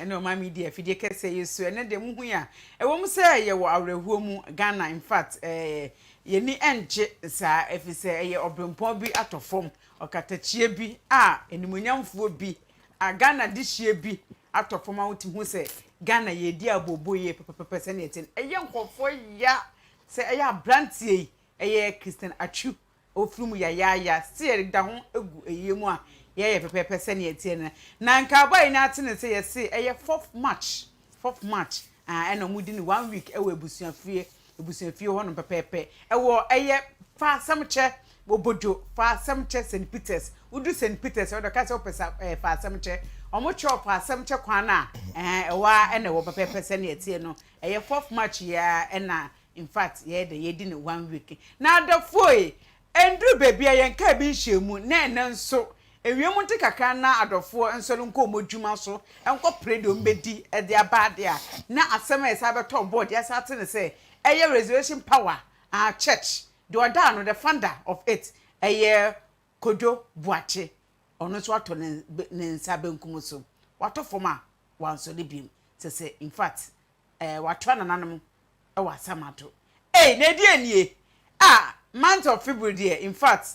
ene o ma media fidie kese yesu ene de mu hu ya e wo mu say ye wo awrehuo mu Ghana in fact ye ni enje sa efise ye obrempon bi atofom okatachie bi enimonyamfo bi Ghana dihie bi atofom awoti hu say Ghana ye di abobo ye pepepe se ne etin eye nkofo ya se eye abrantie eye Christian Atsu ofrum ya se da ho egu eye mu ye pepepe se ne etin na nka boy na atene se ye se eye 4th March eno mudi ni 1 week ewe ebusuafie ho no pepepe ewo eye fa samche obodo fa samche St Peters udu St Peters odo ka se opesa fa samche omo chop asamche kwana ewa ene wo pepepe se ne etie no eye 4th March ya ena in fact ye di ni 1 week na adofo endru baby yen ka bi nhemu na ene nso ewiem nte kakra na adofo nso nko modwuma so enko predo mbedi e de abade a na asem esa beto board ya sa tene se eye reservation power church the order no the founder of it eye Kodo Boakye ono so ato ne nsa benkum so wato foma wanso de biem se in fact wato nananom e wasamato na die nie month of February in fact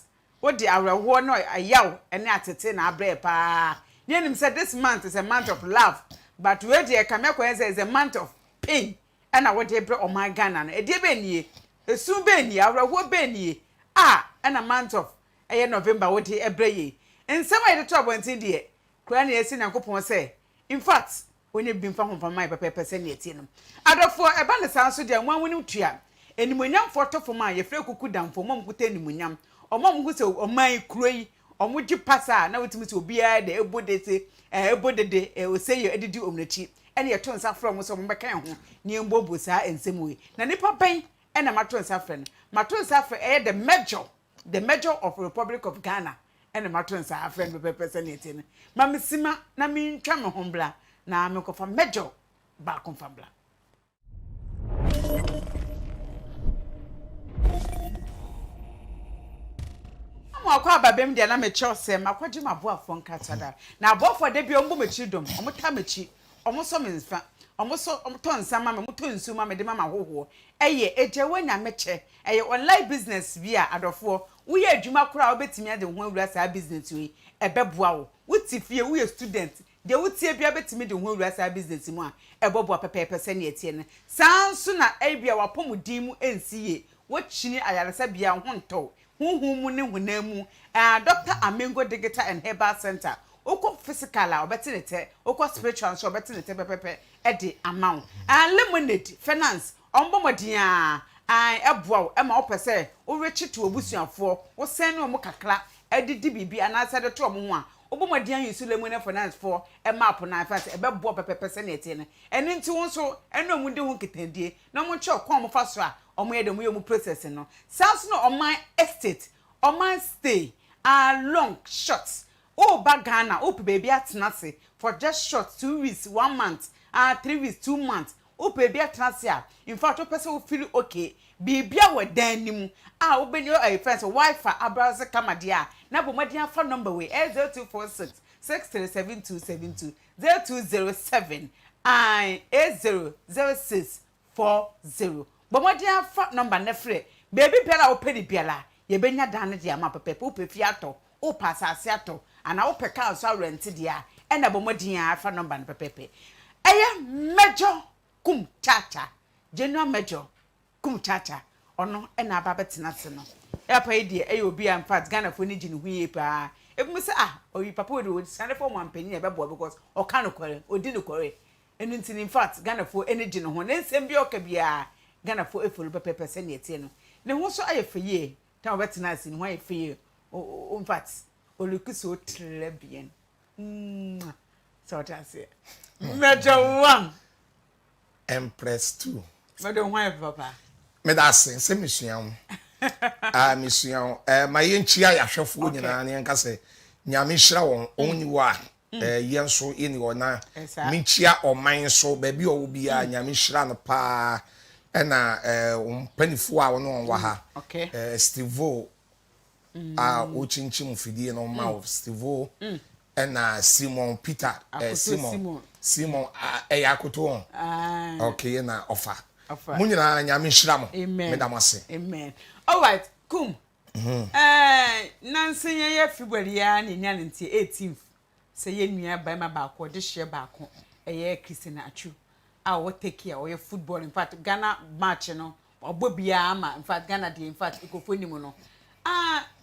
what the arewo no ayaw ene atete na abre pa nenim said this month is a month of love but we dey kamekwa say is a month of pain and what dey bre o my Ghana no edie be nie esu be nie arewo be nie and a month of November what dey ebre ye nsem ayi de to abontin de kura na esi na nkopon say in fact onye bi mfa ho my pepe se na etie no adofo eba ne sanso de anwanwunim tua enimonyam foto foma ye fre kuku damfo mom kuta enimonyam omom hu se oman kuroi omuji pasa na wetimi se obia de ebodede oseye edidi omnachi ene ye to nsa from so mbeka ho ni mbobo sa ensemwe na nipa ben ena mato nsa fre no mato nsa fre the major of Republic of Ghana ene mato nsa fre no pepese na etie no mamsima na mi ntwa me hombla na me kofa major ba konfambla akwa babem de na me chose makwaje maboafo nkatada na abofo de bi ombo mechi dom omta mechi omoso menfa omoso omto nsama me moto nsu ma me de mama hoho eye ejewe na meche eye online business bi a adofo wo ye adwuma kora obetimi ade ho awura sa business we ebeboa wo wutifie wo ye student de wutie bia betimi de ho awura sa business mu a eboboa pepepe se ne etie ne sanso na ebia wapomudin mu ensiye wo chini ayaresa bia ho nto huhumu ne hunamu Dr. Amengo Digital and Herbal Center oko physical a obetinete oko spiritual so obetinete pepepe edi amount lemonade finance ombomodin eboa e ma opese o rechi to obusuafo wo sen no mo kakra edidi bibi anasa de to omo ho a obomodin yusu lemonade finance for e map na fast e beboa pepepe se na etie ne eni nti won so eno mu de ho kitandie na mo che okon mo fa so a omo ye de mo ye mu process no sounds no on my estate on my stay long shots ba Ghana baby atenase for just short 2 weeks 1 month 3 weeks 2 months baby atenase in fact person will feel okay bibia we dan nimu obeni friends wifi abraze kamadia na bomadian phone number we 0246 637272 0207 800640 bomadian phone number na free baby pela opedi biala ye benya dan de ama pepe opefi ato o pasase ato ana opeka so rent dia ena bomadian phone number na pepe eye major Kumchcha general major Kumchcha ono ena aba betenase no e pa ide eye obi in fact Ghana fo ni gini huye pa ebu se oyi papa we do sane for man panyin e bebo because o kan no kware odi no kware enu ntin in fact Ghana fo energy no ho na nsem bi oka bia Ghana fo efolu pepe se na etie no ne ho so aye feye ta obetenase ni ho aye feye in fact olukuso très bien so that's it major 1 Empress 2. Me do ho aye papa Me da se misuan misuan ma yenchia ya hwefo nyina ne nka se nyame hira won oni wa yenso eni wona minchia oman so ba bi owo bia nyame hira no pa na panifo a wono wa ha Stevo o chinchim fidie no ma of Stevo na Simon Peter Simon Eyakuto. Okay, na offer. Munyina nyame hyiram. Medamase. Amen. All right, kum. Nansi ye February ya ni nya nti 18th. Se ye nua ba ma ba ko de hye ba ko. Eye Christina Atsu. A wo take care o ye football in fact Ghana match no. Obo bia ama in fact Ghana dey in fact ikofo ni mu no.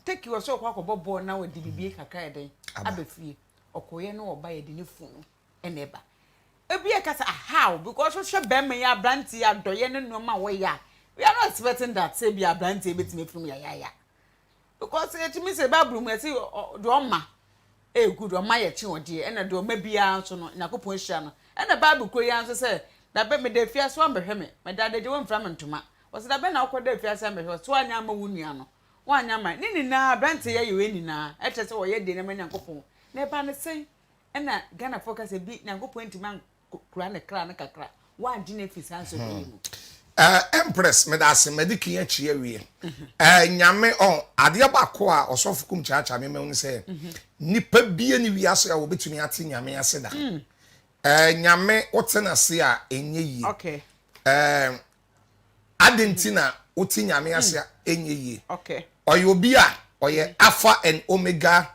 Take you so kwa ko ball na we di bibie kakra eden. Abefie. Okoye no oba ye di ne funu eneba. Ebi kasa how because so hwe bem ya branti ya doye ne no ma we ya. We are not expecting that say be a branti betime from ya. Because it means a babru me say do oma good oma ye chi ode e na do ma bia so no yakopon hia no e na babu ko ya so say da be me da fia so ambehwe me da de won fram ntoma was da be na akoda fia so ambehwe so anya ma wunua no wanya ma ni na branti ye ye we ni na e che se wo ye de na ma yakopon na ba ne sei e na Ghana focus e bi yakopon ntima kura ne kra ne kakra wa di na fisa so do mu Empress medase mediki ya chie wie nyame on ade abako a osofu Kumchcha me hu se nipa bie ni wiase a obetumi ate nyame ase da nyame wotena se a enye yi okay adentina woti nyame ase a enye yi okay oye obi a oye Alpha and Omega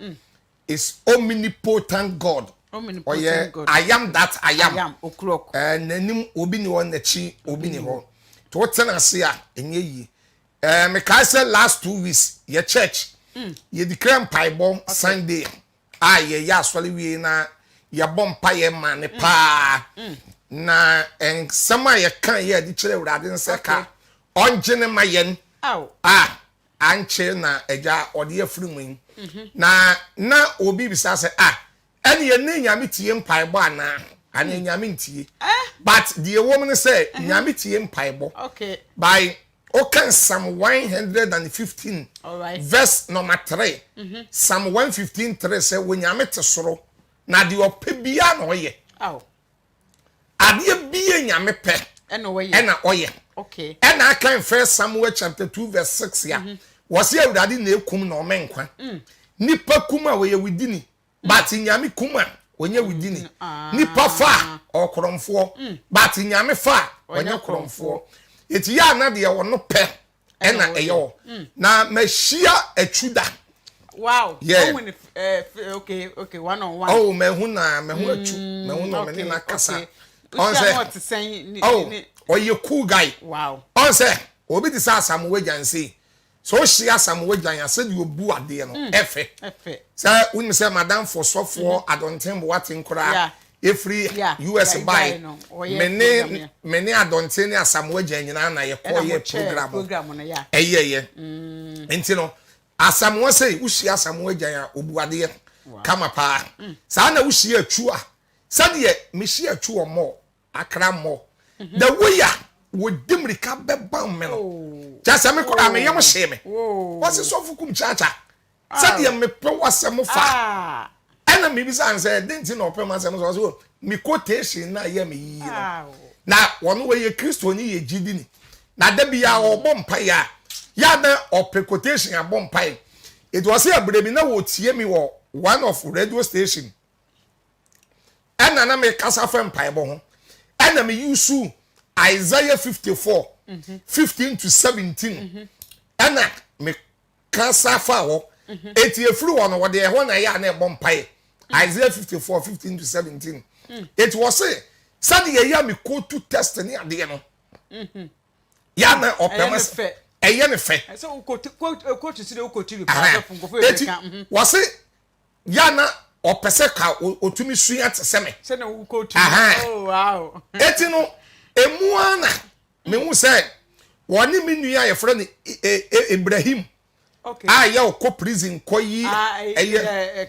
is omnipotent God. Oye God. I am that I am okrok nanim obi ni won nachi obi ni ho to tena se a enye yi me kai say last 2 weeks ye church ye declare paibo Sunday ye ya asole wie na ye bom paye ma ne pa na en sama ye kan ye di kire urade nse ka onje ne mayen anche na eja ode afiri mu na obi bisa say ene ye ne nyame tie mpaibo ana nyame ntie but the woman say nyame tie mpaibo okay by Psalm 115 all right verse number 3 Psalm 115:3 say when nyame te soro na de opebia na oye ade bia nyame pe ena oye okay ena kan first Samuel chapter 2 verse 6 ya was here urade na ekum na omenkwa nipa kuma we widini but nyame kuma onye widini nipa fa okromfo but nyame fa onye kromfo eti ya na de wono pe ena eyo na mashia achuda wow yeah. Okay one on one oh mehu achu mehu no me na kasa on say oye cool guy wow on say obi di sa Samuel jansi so shia Samuel jan ya said you bu ade no efe say we say madam for sofo adonten boatin kura every US buy many adonten ya Samuel jan nyina na ye call ye program no ya enti no asamuwa say ushia Samuel jan ya obu ade kama pa sa na ushia atu a sade me shia atu omo akra mo the way wo dimrika bebam me no just me ko am yam hye me what's so for Kumchcha sade me pe wasem fa ena me bisa an say denti no pe masem so me quotation na ye me yi na wono we ye Kristo ni ye gidi ni na da bia obom pa ya na ope quotation abom pa it was here brebi na wo tie me wo one of radio station ena na me kasa fem pa ebo ho ena me use Isaiah 54 15 to 17 ena me kasa fa wo eti efru wono wo de ho na ya na ebom pa Isaiah 54 15 to 17 it was say sadi ya me ko to test ni ade no ya na opemas eye ne fe so ko to see ko TV pa fun ko fe ka was say ya na opese ka otumi suya tseme se na ko to oh wow eti no emuana me hu say woni me nua ye frɛ ni Ibrahim okay ya ko prison ko yi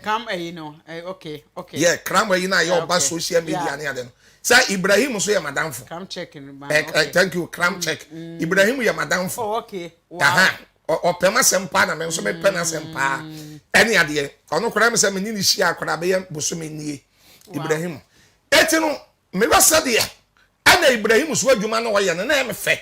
come no okay yeah kram yi na ya oba social media na ya say Ibrahim so ya madam fo come check in thank you kram check Ibrahim ya madam fo okay wow opema sempa na me so me pena sempa ene ade ono kora me se me ni hia akora be boso me nie Ibrahim eti no me wasa de ana Ibrahim so adwuma na wo ye na me fe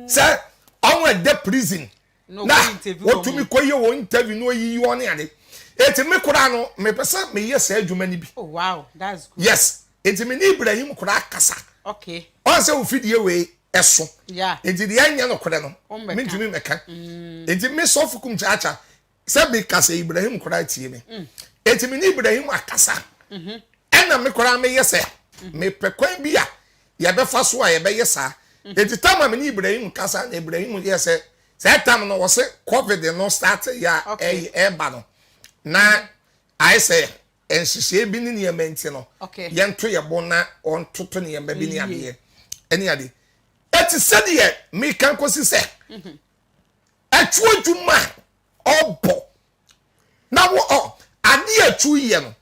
say on we de prison no na what to me ko ye wo interview no yi won ade eti me kura no me pesa me yes adwuma ni bi. Oh wow, that's good. Yes, eti me ni Ibrahim kura kasa. Okay. On say wo fidie we eso. Yeah. Eti de anya no kura no. Me ntumi meka. Eti me sofu Kumchcha se be kasa Ibrahim kura tie me. Eti me ni Ibrahim akasa. Ena me kura me yes me pekwan bi a ye be fa so a ye be yesa. Eti tama me ni Ibrahim kasa na Ibrahim yes say time no was COVID no start ya ba no. Na I say ensise bi ni niamenti no. Yento ye bona on toto ne yamba bi ni ade. Eni ade. Eti said ye me kan kosi se. Atwu adwuma obo. Na wo ade atwu ye no.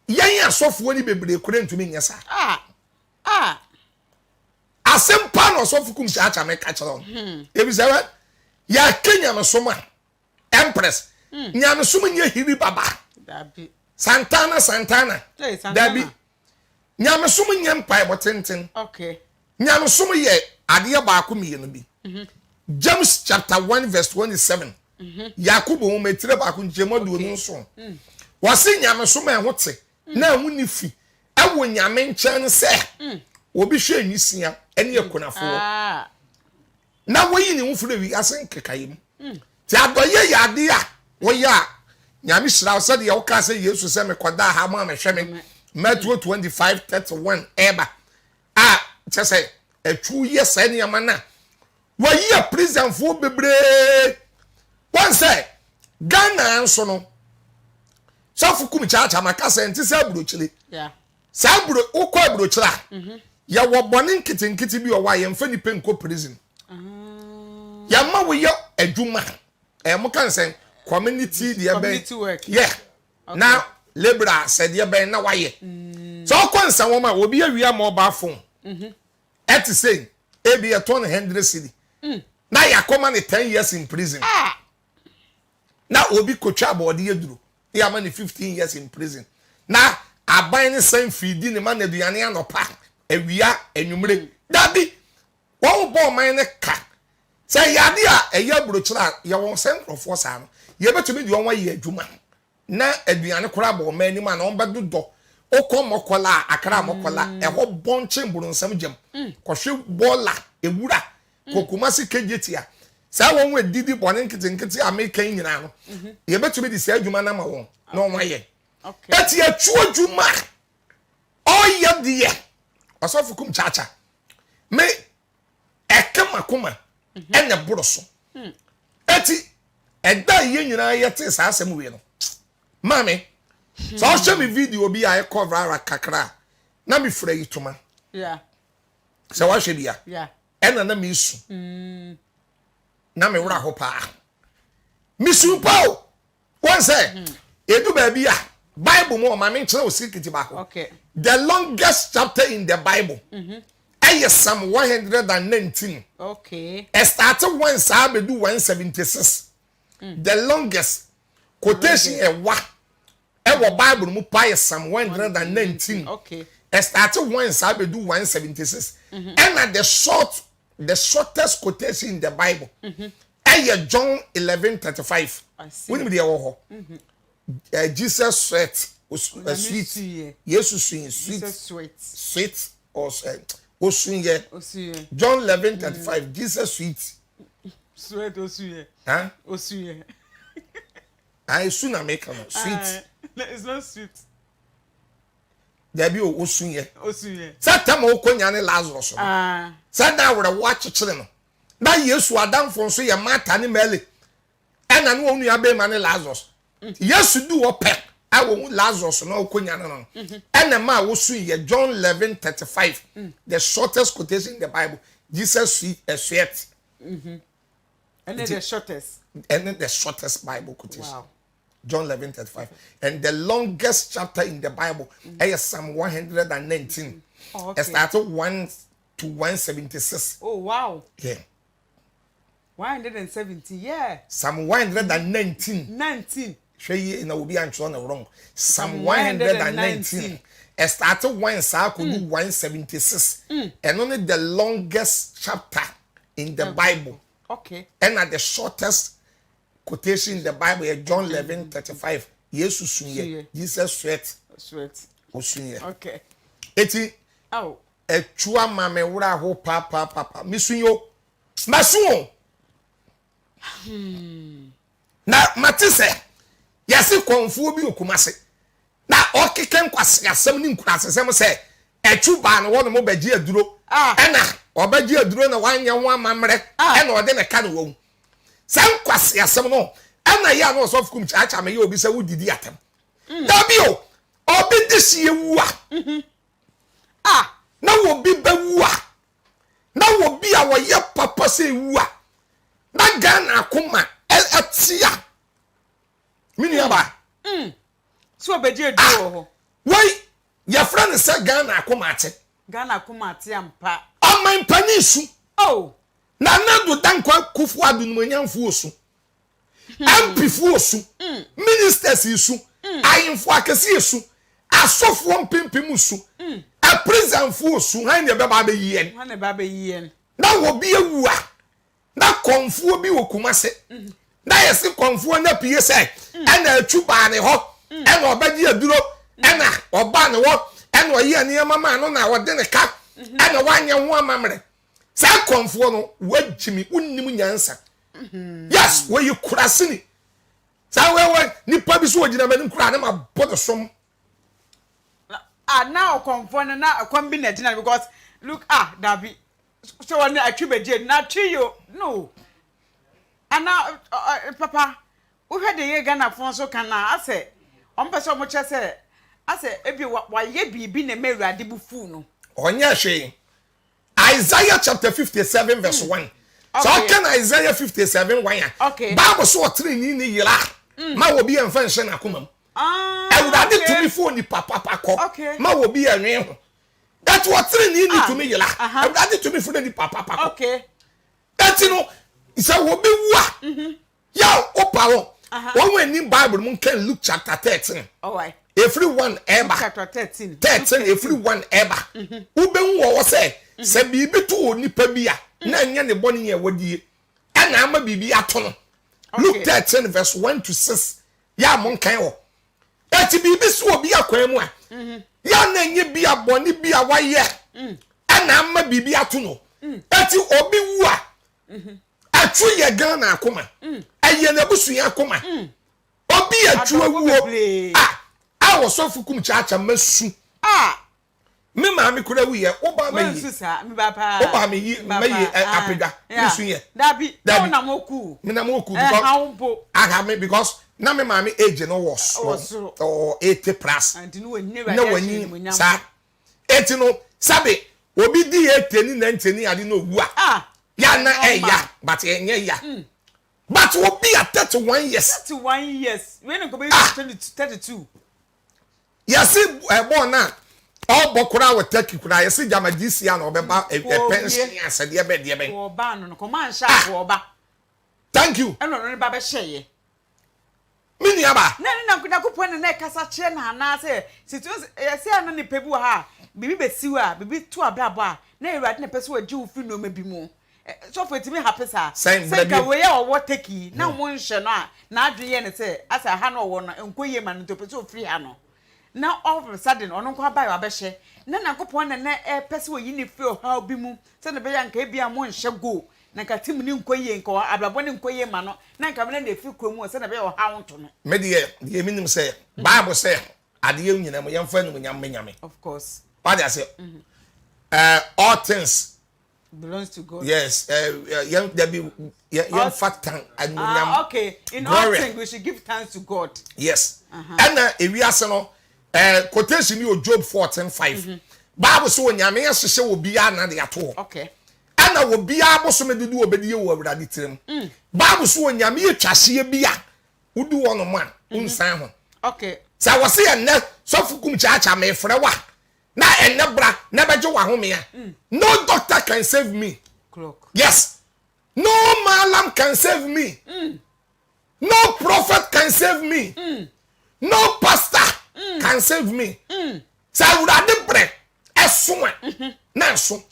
Yan asofo ni bebre kure ntumi nyesa. Asempa no asofo Kumchcha me ka kire on. E bi say ya Kenya no soma Empress. Nyame soma nye hiri baba. Dabi. Santana. Hey, Santana. Dabi. Nyame soma nye mpai botenten. Okay. Nyame soma ye ade ba akomiye no bi. James chapter 1 verse 27. Yakobo wo metire ba akonjemo do no so. Wase nyame soma ehote na hu ni fi. Ewo nyame nchen se. Obi hwe nwisia ene yakonafo. Na woyi ni wo fure wi asen kekayem. Ti adoye ya ade a wo ya nyame hira so de wo ka se Yesu se me koda ha ma me hwe me. Matthew 25:31 eba. Chese atwu yes ene yamana. Wo yi prison fo bebre. One say Ghana nso no. So Kumchcha makasa enti se abrochire. Yeah. Se abro ukọ abrochira. Ya wo bone nkitinkiti bi o wa ye mfa ni penko prison. Yama we yo adwuma mo kan say community de community work. Yeah. Okay. Now labor said ye ben na waye. So kon san wo ma obi awia mobile phone. Et say e be a 100 cedi. Na ya come 10 years in prison. Na obi kotwa abode yeduro. Ya ma 15 years in prison. Na aban ne san feedi ne ma na aduane anopa awia enwumre. Dabi wo bo man ne ka say yade a eya brochira ye won senkrofo sa no ye betumi de won waye adwuma na aduane kora bo mani ma na won bedodo okomokola akra mokola eho bonche mburunsam gem kohwe bola ewura kokumasi kejetia sa won we didi bone nkitinkiti american nyina no ye betumi de sa adwuma na ma won na won waye okay eti atwu adwuma oye de ye osofu Kumchcha me ekamakuma enya boroso eti eda ye nyina yete sa asem we no mami so show me video bi I cover ara kakra na me fra yituma yeah so wa hwe bia yeah ena na me su na me wura ho pa me su pa o won say edu ba bia Bible mo ma me nkyere o secret ba ko okay the longest chapter in the Bible Psalm 119. Okay. It started when Sabe do 176. The longest quotation Bible mu Psalm 119. Okay. It started when Sabe do 176. And at the shortest quotation in the Bible. John 11:35. I see. When we Jesus sweat sweet. Jesus sweet or Osunye. John 11:35. Jesus sweet. Sweet Osunye. Huh? Osunye. I soon make sweet. It's not sweet. There be Osunye. Osunye. Satan mo konya ne Lazarus. Satan we watch children. Na Yesu adam fon so ye Martha ne Mary. Ena no onu ya be ma ne Lazarus. Yesu do opek. Awo Lazarus no konya no. Ena ma wo Osunye John 11:35. The shortest quotation in the Bible. Jesus sweat. And then the shortest. And then the shortest Bible quotation. Wow. John 11:35. And the longest chapter in the Bible is Psalm 119. Oh, okay. It started 1 to 176. Oh, wow. Yeah. 170, yeah. Psalm 119. 19. She na obi antro na wrong. Psalm 119. It started 176. And only the longest chapter in the Bible. Okay. And at the shortest quotation in the Bible is John 11:35. yesu sunye Jesus sweat osunye okay eti oh etua mame wura ho papa misunyo masun na matise yesi konfuo bi okumase na okeken kwase asem ni nkurase sem se etu ba na wono mo baji aduro ena obaji aduro na wanya ho amamre ena ode ne ka no wo sem kwase asem no ena ya no so fukum chacha me ye obi se wudidi atem dabio obi disi ewu na wo bi bewu na wo bi a wo ye papa se ewu na Ghana akoma atia mini aba so obaji aduro ho wai ya friend say Ghana akoma ate ampa amman panisu oh na nadu dankwa kufu adu numanyamfu osu MP fu osu ministers isu ayinfu akesi esu asofo mpempem osu a prison fu osu han ne beba be yien na wo bi ewu na konfuo bi wokumase na yesi konfuo na pie say na atuba ne ho na obaji aduro na oba ne wo na oyi aniyama ma no na wode ne ka na wanya ho amamre sa konfuo no wajimi unnim nyansa yes we kurasini sa we nipa bi so ogina mani kura na ma bodo som now konfuo na akwambi na gina because look dabi so one atwibeje na trio no ana papa wo hwe de ye Ghana fon so kana ase ompese omo chese ase ebi wa ye bibi na mewurade bu fu no onye hwe Isaiah chapter 57 verse 1 so can Isaiah 57 1 ya Bible so three ni yira ma wo bi enfa nhye na komam ewurade tumi fu ni papa ko ma wo bi enwe ho that what three ni tumi yira ewurade tumi fu ni papa ko okay that no isa wo be wu ya opawo one when in Bible mun can Luke chapter 13 alright everyone ever chapter 13 everyone ever ube wo say se bibi to nipa bia na nya ne boni ye wadie ana ama bibi ato no Luke 13 verse 1 to 6 ya mon kan wo eti bibi so obi akwan mu a ya na nya bia boni bia waye ana ama bibi ato no eti obi wu a atu ye Ghana akoma aye na busu ya akoma obi atu awuo wo so fukum chacha masu me ma me kura wi ye oba me yi oba me yi me yi apega masu ye dabi na moku me na moku because aga me because na me ma me age no was or 80 plus na wani sa eti no sabe obi di 80 ni 90 ni ade no wu ya na ya but enye ya but obi at 31 years when go be 32 yesi born na all bokura we take kura yesi jamagisi na obeba pension asede be de ben oba no ko man sha oba thank you eno no ba be hye mini aba na kupon na kasa kire na na se situation yesi ana ni pebu ha bibi be siwa bibi tu abrabo a na ewrade na pese waji wo fi no ma bi mu so for timi happy sa say ka we ya owo take na mo nhye no a na adweye ne se asa ha no wo no enkoye ma no to pese ofri ha no now all of a sudden ono kwa buy wa behye na nakopon na pese wo yini fi o ha obi mu se ne be ya nka bia mo nhye go na ka tim ni nkoye nka ablabo ni nkoye ma no na nka me na fi kromu se ne be o ha wonto no me de minim say Bible say ade ye nyina mo yemfa no nyame of course what I say all things belongs to God. Yes, there be fat tank and okay. In all things we should give thanks to God. Yes. And we are no quotation you Job 14:5. Bible so nyame yesese wo bia na de ato. Okay. And wo bia bo so me de obedi wo awurade tirem. Bible so nyame ye twase bia udu wono ma unsan ho. Okay. Sa wo se enne so fukum chacha me frewa. Na enebra na beje wa home ya. No doctor can save me. Clock. Yes. No malam can save me. No prophet can save me. No pastor can save me. Sa urade bre eso na so.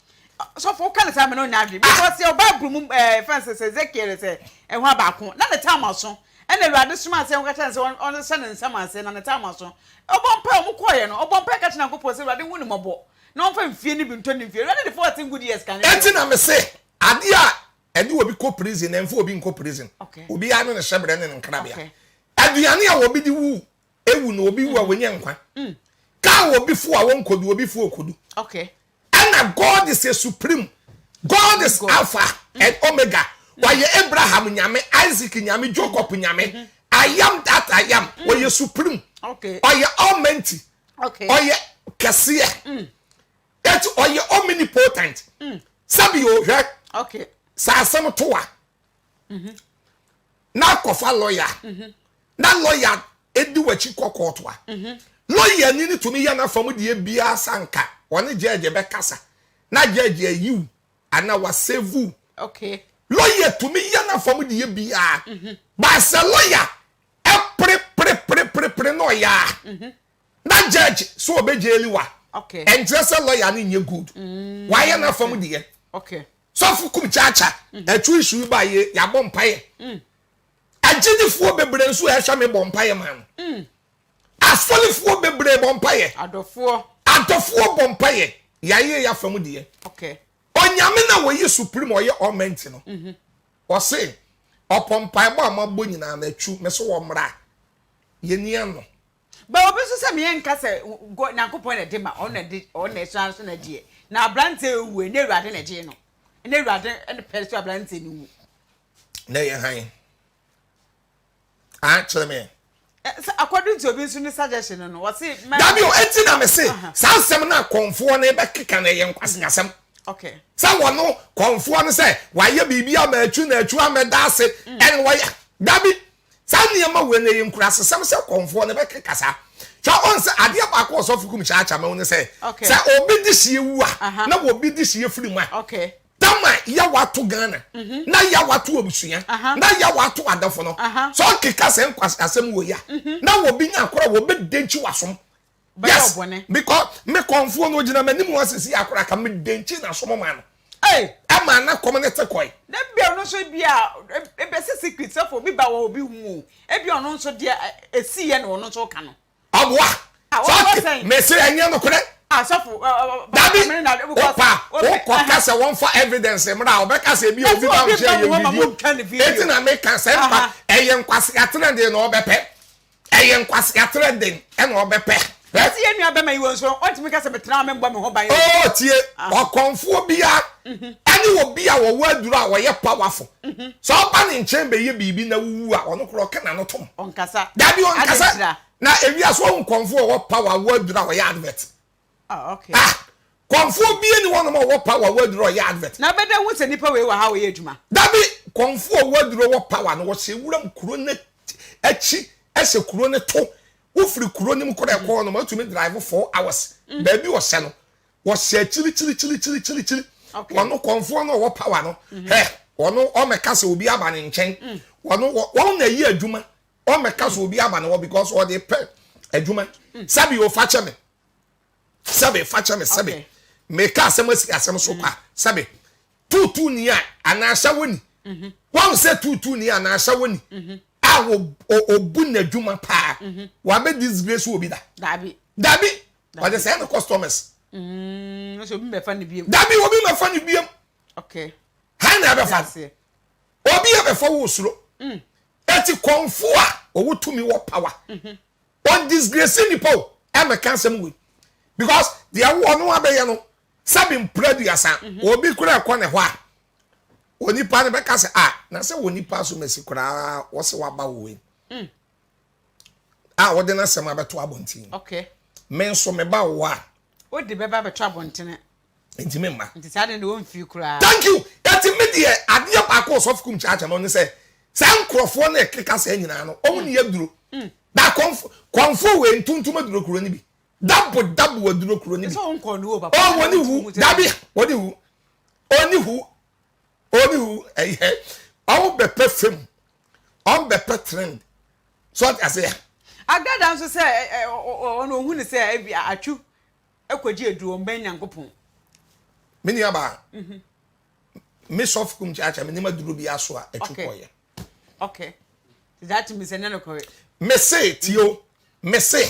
So for kan time no nyadwe because your Bible mu Francis Ezekiel say e ho abako na the time aso ene Awurade soma ase won ka chan se on se ne nsam ase na ne time so obompa o mkoye no obompa ka china nkopɔ se Awurade hu ne mɔbɔ na on fa mfie ni bi nto ni mfie Awurade the 14 good years kan enti na me se ade a edi obi ko prison na mfa obi nko prison obi ya no ne hyebre ne nkrabia aduane a obi di wu ewu na obi wu a wonye nkwa ka obi fu a won kodu obi fu okodu okay and God is a supreme God is Alpha and Omega. Why Abraham nyame, Isaac nyame, Jacob nyame. I am that I am. Why you supreme? Okay. Why you almighty? Okay. Why you kasia? That why you omnipotent? Sabio, right? Okay. Sa some toa. Na kofa lawyer. Na lawyer edu wachi kokotwa. Lawyer nini to me yana famu die bia sanka. One judge be kasa. Na judge you. Ana wa save. Okay. Lawyer to me yana famu die bia. But say lawyer pre no ya. Na judge so be jeli wa. Okay. And just a lawyer ni nye good. Why yana famu die? Okay. So fu Kumchcha e tu issue ba ye ya bompaye. Ajidifuo bebre nso e hwa me bompaye man. Asolifuo bebre bompaye. Adofuo bompaye. Ya ye ya famu die. Okay. Onyame na wo ye supreme o ye almighty no. O say opompaye ba mabo nyina na atwu me so wo mra. Ye ni ano. Ba obi so se me enka se Nyankopon na de ma on na chance na die. Na abrante ewu ne Awurade na je no. Ne Awurade en person abrante ni wu. Na ye han. Ah, tell me. According to obi so ni suggestion no, what say Dabi o enti na me say, sansem na konfo na e be keka na ye nkwasnasem. Okay. Sa wono konfo no say, wa ye bibia ma atwu na atwu ameda ase, en wa ya. Dabi, sa niema we na ye nkurasesem se konfo na be keka sa. Twa on say ade ba ko so fukum Kumchcha ma woni say. Say obi di hie wu a, na obi di hie firi mu a. Okay. Tama ya watu Ghana na ya watu obusua na ya watu adafo no so keka se asem wo ya na wo bi nya akora wo be denchi wasom yes because me konfo no gina manim wasisi akora ka me denchi na somo man eh ama na community koi na bia no so bia e be secret so for bi ba wo obi hu e bia no so de esi ye no no so ka no aboa so me se anya no kore asofu Dabi opa kase won for evidence mra obeka se bi obi ba share video eti na me kan se mpa eye nkwase atrende na obepe eye nkwase atrende e na obepe eti ye nua be ma yiwo so ontimi kase betra me mbo me ho ban oh tie okonfo bia ani obi a wo waduru a wo ye powerful so oba ni nchembe ye bibi na wuwu a ono kro ke na no tom onkasa Dabi onkasa na ewia so okonfo wo power waduru a wo ye advert. Ah, okay. Konfo bi ni wono mo wo power waduro ya advert. Na beda hu se nipa we wa ha we adwuma. Dabi konfo waduro wo power no wo se wuram kuro ne achi ese kuro ne to. Wo firi kuro nim kora e ko no matumi drive 4 hours. Ba bi wo se no. Wo se chili. Wono konfo no wo power no. Wono o meka se obi aba ne nchen. Wono na yi adwuma. O meka se obi aba ne wo because wo dey pe adwuma. Sabi o fa cheme. Sabe facha me sabe me ka asem so kwa sabe tutu ni a anasha woni wan se tutu ni anasha woni a obu na dwuma pa wa be disgrace obi da dabi what they say no customers so bi me fa ni biem dabi obi me fa ni biem okay ha na be fa obi e be fa wo suro eti konfo a owo tumi wo power on disgrace ni po e me kan sem we because the one who abeye no sabim producer obi kura ko ne ho a onipa ne be ka se na se onipa so mesi kura wo se waba wo we wo de na se ma beto abontin okay men so me ba wo a o de be ba beto abontin enti me ma enti sa de no mfi kura thank you enti me de ade ba ko so fukum Kumchcha no se nkrofo na ekeka se nyina no o ni aduro da konfo we ntuntum aduro kuro ni bi double waduro kuro ni bi so onko no papa oh woni hu dabi woni hu eh awu be perfect on be trend so I say agada nso say ono hu ni say e bia atwu ekwaji aduro mban Nyankopon mini aba me sof Kumchcha me ni maduro bi aso a atwu koye okay That means no correct. Me say tio, me say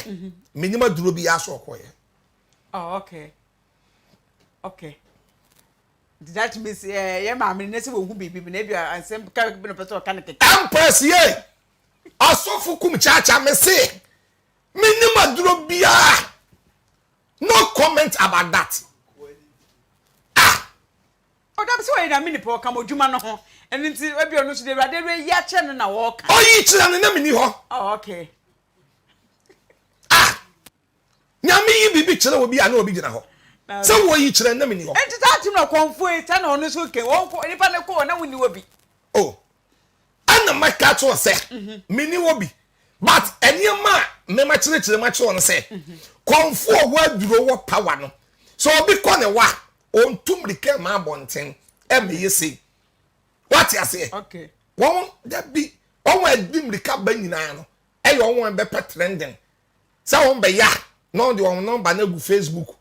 minima duro bi aso okoye. Oh, okay. Okay. That means yeah ma me nese wo hu bibi na bia ansem ka bi no person kan keke. Empress ye. Asofu Kumchcha me say minima duro bia. No comment about that. Oh, that's why na mini po kam odwuma no ho. Eni nti we bi onu so de rade we ya che no na wo ka. Oyi kira ne na mini ho. Oh, okay. Nyame yi bibi kira obi ana obi gina ho. Se wo yi kira na mini ho. Enti ta tim no konfo e ta na onu so ke won ko nipa ne ko na wuni obi. Oh. Ana maka to se mini obi. But enema me ma kire ma che on se. Konfo wa duro wo power no. So obi ko ne wa on tumrike ma bonten e me yesi. What you say? Okay. Won that be won wa dimrika ba nyina no. E yo won be trending. Sa won be ya no de won number na gu Facebook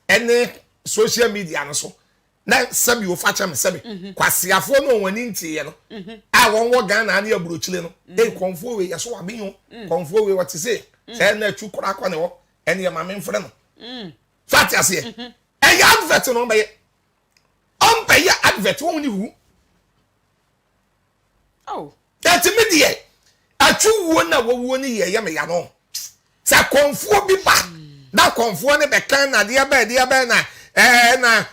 ene social media no so. Na sabi wo facha me sabi kwasiafo no won ni ntiye no. A won wo Ghana na aburochile no. E konfo we yeso wa bin konfo we what you say? Say na twu kora kwa ne wo ene ya mame mfre no. Fat you say? E ya advert no be on be ya advert won ni hu. Oh. That me die. Atsu wo na wo ni ye me ya no. Sa konfo bi ba. Na konfo ne be kan na de ba na na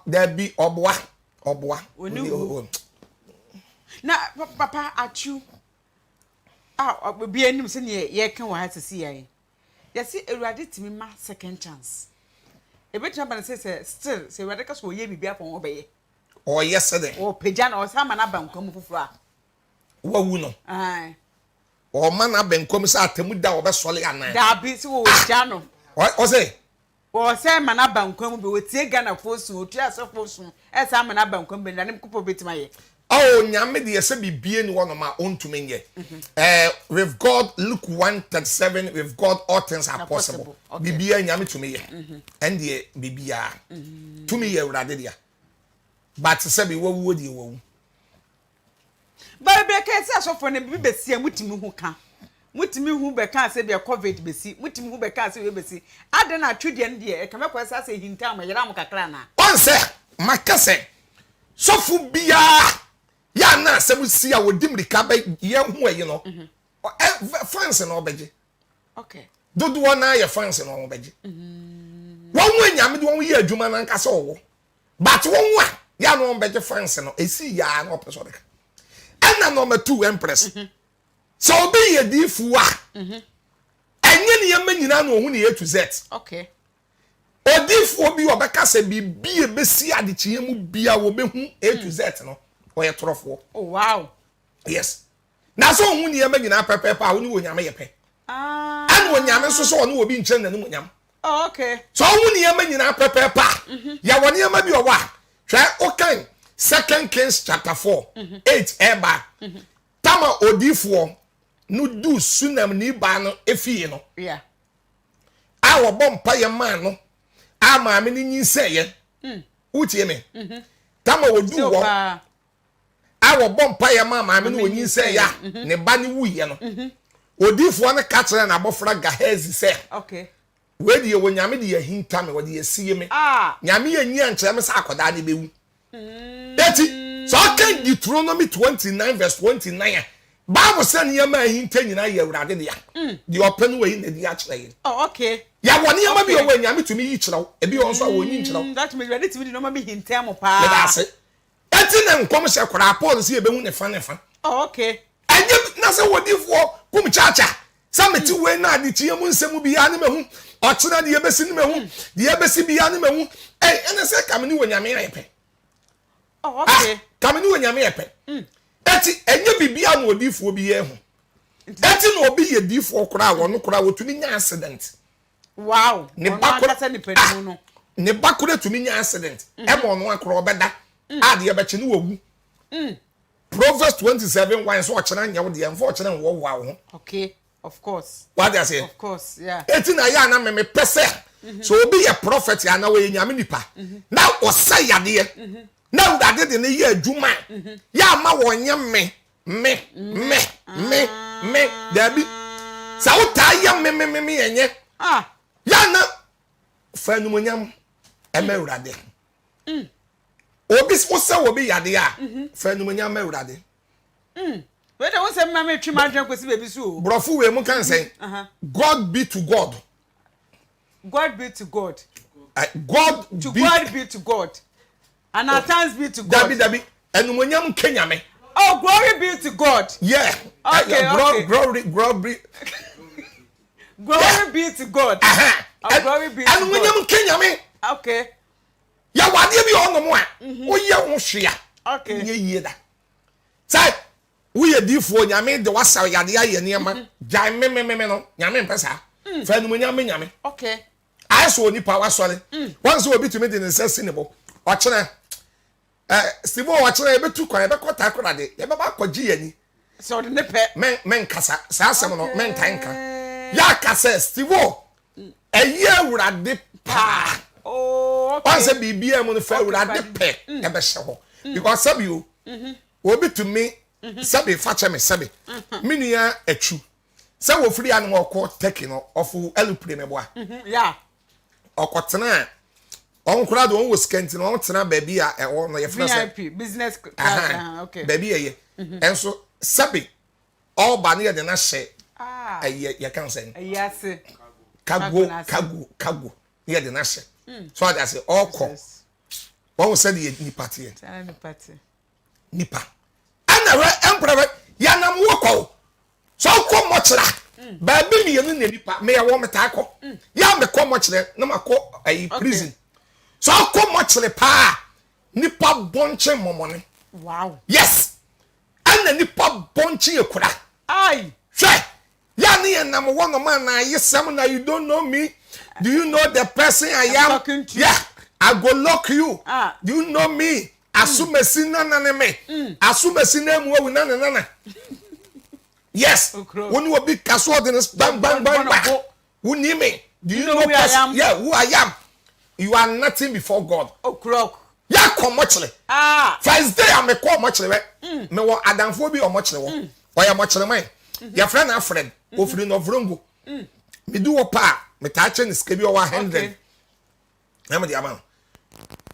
there be oboa. Na papa Atsu. Bi anim se ne ye kan wa ha sisi yan. Ya si Ewurade timi ma second chance. E betu ba na say still say Ewurade ka so ye bibia pon obeye. Oh yesterday. Oh peja na o sa ma na bankom fufu a. Wawu no. Ai. O man abenkom sa atemu da obesole anan. Da bi si wo ja no. O say o say ma na bankom be wetie Ghana fosu otu asofosu e sa ma na bankom be na nim kopo betima ye. Oh nyame de yese bibie ni wono ma ontumenye. With God Luke 1:37 with God all things are possible. Okay. Bibia nyame tumeye. And the bibia. Tumi ye Ewurade dia. But say be wawu di wawu. Ba be ka say asofo ne bi besia mutimi hu ka. Mutimi hu be ka say be covid besi, mutimi hu be ka say we besi. Ade na twede ne de e ka mekwa say say hinta ma yera mo kakra na. On say makase. Sofu bia ya na semusi a wodimrika ba ye hu ayi no. Fans no obeje. Okay. Dodo na ye fans no obeje. Won anyame de won ye adwuma na nka say owo. But won wa ya no obeje fans no esi ya na opeso de. Ana number 2 Empress. So obi ye difu a. Enye ne yema nyina no hu ne ye to Z. Okay. Odifu obi obeka se bibie besi adechiye mu bia wo be hu A to Z no. Oye trofo. Oh wow. Yes. Na so hu ne yema nyina pepepa a woni wo nyame ye pe. Ana wo nyame so so no obi nchen na no nyam. Oh okay. So hu ne yema nyina pepepa. Ya woni yema bi owa. Hwe okan 2 Kings chapter 4 8 eba tama odifuo no du sunam ni ba no efie no yeah awo bompa ye man no ama me ni nyinseye utie me tama odu wo awo bompa ye ma me no nyinseye ya ne ba ni wuye no odifuo no ka kire na abofra Gehazi se okay we die wo nyame de ye hinta me wo de ye sie me nyame ye nyi ankere me sa akoda ne bewu so can Deuteronomy 29 verse 29 Bible say nyama hinta nyina ye Ewurade de ya the open way na di a kire oh okay ya woni yama bi o nyame tumi yi kire wo e bi won so wo nyi kire that means ready to be no ma be hinta mo pa le da se eti na nkom se kora Paul se e be hu ne fa oh okay enye na se wodifo Kumchcha sameti we na adi tie mu nsemu bi ya ne mehu okyena de ye besi ne mehu de ye besi bi ya ne mehu ene se kam ni wo nyame ayepe. Oh, okay. Kameni wo nyame yepe. Eti enye bibia na odifuo bi ye ho. Eti na obi ye difuo kora wono kora wotuni nya accident. Wow. Ne bakora se ni pedimu no. Ne bakora tumi nya accident. E mo no akora obeda. Ade ye beche ne wowu. Proverbs 27:1 so ochena nya wo de emfo ochena wo wo ho. Okay, of course. What they say? Of course, yeah. Eti na ya na me pese. So obi ye prophet ya na we nyame nipa. Na osay yade. Na udade de ne ye adwuma ya ma wonye me me dabi sa utaya me enye ya na fa numonyam emewurade obi wosa obi yade a fa numonyam emewurade we dey won say mama twi madwen kwesi bebi so brofu we mu kan say God be to God. God be to God. God be to God. And our thanks be to God. Dabi enumonyam kenyame. Oh, glory be to God. Yeah. Okay. Glory be to God. Oh, glory be to God. Enumonyam kenyame. Okay. Ya wade bi ono mo a. Wo ye wo hwea. Okay. Ye yeda. Sai wo ye difo nyame de wasa yade aye niema. Jai me no. Nyame mpesa. Fa enumonyam nyame. Okay. I saw ni power sorry. Once we be to me the necessary. Ochena Steve ochena e betu kwan e be kota akora de. E be ba kwaji yani. So the nepe men kasa sa asem no men tanka. Ya kasa Steve eye awurade pa. Oh, okay. Once bibia mu no fa awurade pe e be hye ho. Because sabi o. Obi to me sabi fa che me sabi. Minua Atsu. Say wo free an okọ take no ofu elupre me boa. Yeah. Okotena onkura do won skenti no ontena baby a ewo no ye fresa VIP business class. Okay. Baby ye. Enso sabi all ba ne ye de na hye. Ye kan say. Yes. Kago. Ye de na hye. So I say okọ. Won say the nipa tie. Nipa. Ana we emperor ya nam wokọ. So ko mochira baby mi yenu na nipa me ya wo meta akọ ya me ko mochire na makọ ayi prison so ko mochire pa nipa bonche momone. Wow. Yes. Ana nipa bonche ekura ai hwe ya ne nam wo no man na yesam na you don't know me. Do you know the person I am? Yeah, I go lock you. Do you know me? Asumesi na me asumesi mu wu na yes. When you be casual, then bang. Who need me? Do you know who I am? Yeah, who I am. You are nothing before God. Oh, clock. Yeah, come muchly. First day I may call muchly. Me want Adam phobia or muchly. Or ya muchly mine. Your friend and friend, offering of rungo. Me do a pa, me touching the skibby over 100. I'm the amount.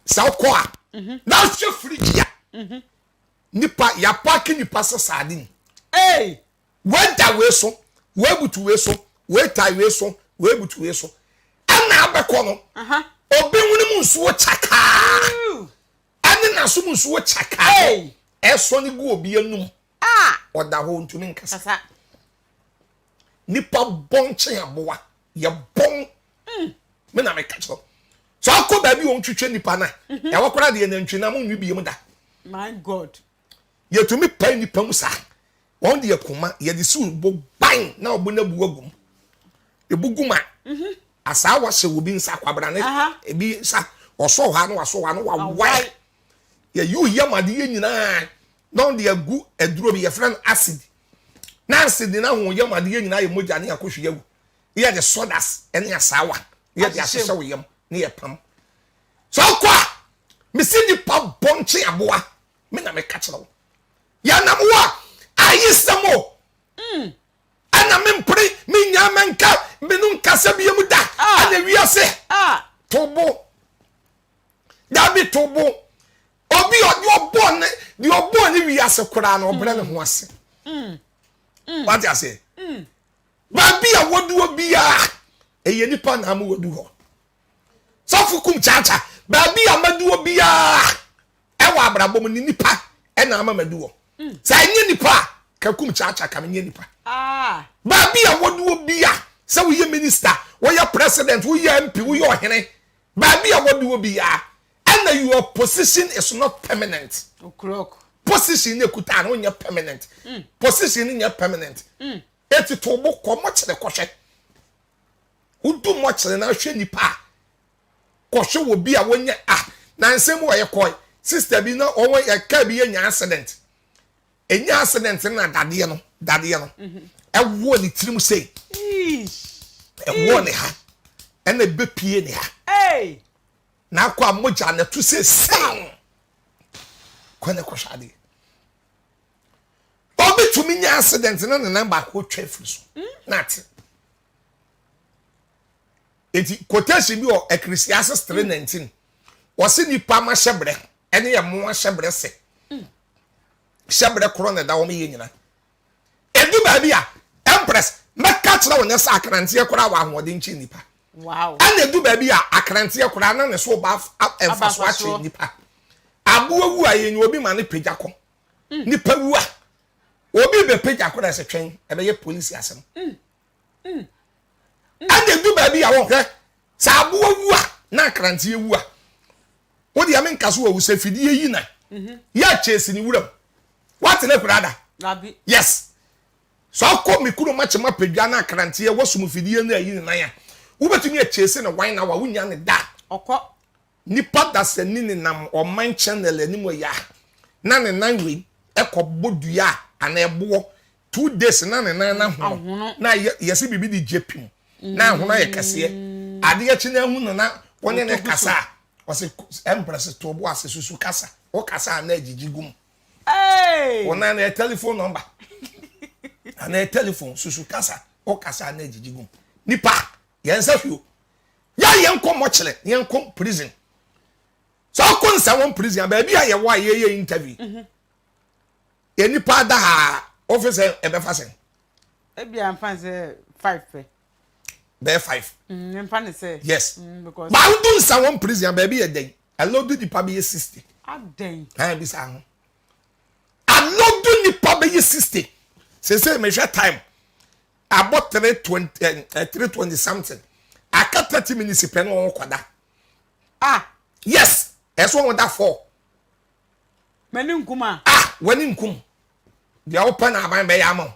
South Koa. Now you're free. Nipa, ya parking you pass a sardine. Hey! When that way so, we butu we so, we tie we so, we butu we so. And now back on. Obi wuni munsuo chaka. Ani na so munsuo chaka. Hey! Eso ni go obi anum. Oda ho ntumi nkasa. Nipa bonche aboa. Ye bon. Me na me kacho. So akọ ba bi won twetwe nipa na. Ya wakora de na ntwe na mo nwi bi mu da. My God. Ye to me pa nipa mu sa. Won de akoma ye de su bo ban na obo na bu agum. E buguma. Asa wa se obi nsa kwabra ne. E bi sa oso ha no waso ha no wa wai. Ye yu yamade ye nyina. Don de agu eduro bi ye friend acid. Na acid na ho yamade ye nyina ye moja ne akohwe yagu. Ye de sodas ene asawa. Ye de asese wo yam ne ye pam. So kwa me si ni pa bonche aboa. Me na me catch no. Ya na mo ayisamo ana mempre minya menka menun kasa biemu da ana wiase tobo dabi tobo obi obone di obone wiase kura na obra ne ho ase what you say ba bia wodu obi a eye nipa na am wodu ho so fukum chacha ba bia madu obi a e wa abrabom ni nipa e na amamadu ho sa nye nipa ka Kumchcha ka nye nipa ba bia wodu obi a se wo ye minister wo ye president wo ye MP wo ye ohene ba bia wodu obi a and your position is not permanent. Position ekuta no nya permanent. Position nya permanent. Eti to bo ko mo kire kohwe. Udu mo kire na hwe nipa. Kohwe wo bi a wonya na nsem wo ye koy. Sister bi na owo ye ka bi ye nya accident. Enya accident na dade no. Ewo ni tirim sei. Ewo ne ha. Ena be pie ne ha. Hey. Na kwa moja na tu se sang. Kwane ko shade. Obi to me accident na na number ko twefiri so not eti quotation bi o Ecclesiastes 3:19 wose nipa ma hyebre ene ye mo hyebre se hyebre koro na da wo me ye nyina edu ba bi a empress meka kira wona sa akrantie koro wa ahode nchi nipa wow ane edu ba bi a akrantie koro na ne so ba emfaso achi nipa abuwu a ye nyi obi ma ne pejako nipa wu a obi be page akora se twen e be ye police asem ande du ba bi a wo hwe sa abo wu a na krante wu a wo de amen kaso wu se fidie yi na ya chesi ni wuram what le brother labi yes so ko mi kuro mache ma pedwa na krante wo sum fidie na yi na ya wo betumi a chesi na wan na wa wunya ne da okọ nipa da se ni nam o man channel ani mo ya na ne nan we ekobodua ana ebo 2 days na na ho na yesi bibi di jepim na ho na ye kase ade ya chi na hu na woni ne kasa wase empress to bo ase susu kasa o kasa na agigigum wona na telephone number ana telephone susu kasa o kasa na agigigum nipa yensa fio ya yenko mo chile yenko prison so ko nsa won prison ba bia ye wa ye interview nipa da ha officer ebe fa sen ebi am fan say 5 pe be 5 fan say yes because ba udun sa one prison ba bi e den allo do nipa be 60 aden ha bi sa ho allo do nipa be 60 say me share time about 320 something aka 30 minutes pe no kwada yes eso won da 4 mani nkuma wani nkum dia open aban be yamo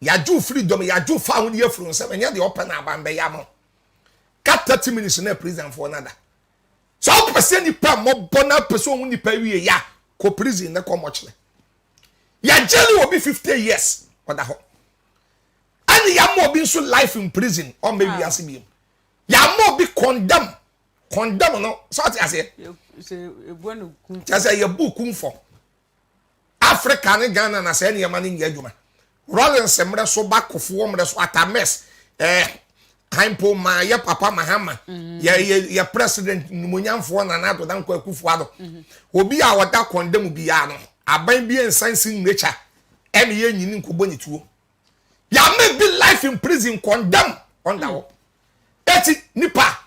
ya ju freedom ya ju fa hu ye furu se nya dia open aban be yamo ka 30 minutes na prison for nada so person ni pa mo bona person hu ni pa wie ya ko prison na ko mo chile ya jeli obi 50 years oda ho ani ya mo bi so life in prison o me wi ase bi ya mo bi condemn no so ati ase se ebuanu kun just say ye book for Africa ne Ghana na say ne mani ngia djuma Rollins mre so bakofo mre so atames Haimpo ma ye papa mahama ye president numonyamfo na na adodan kwa akufo ado obi a wada condemn bi ya no aban bi ensansin nature em ye nyini nkobo ni tuo ya me be life in prison condemn on that eti nipa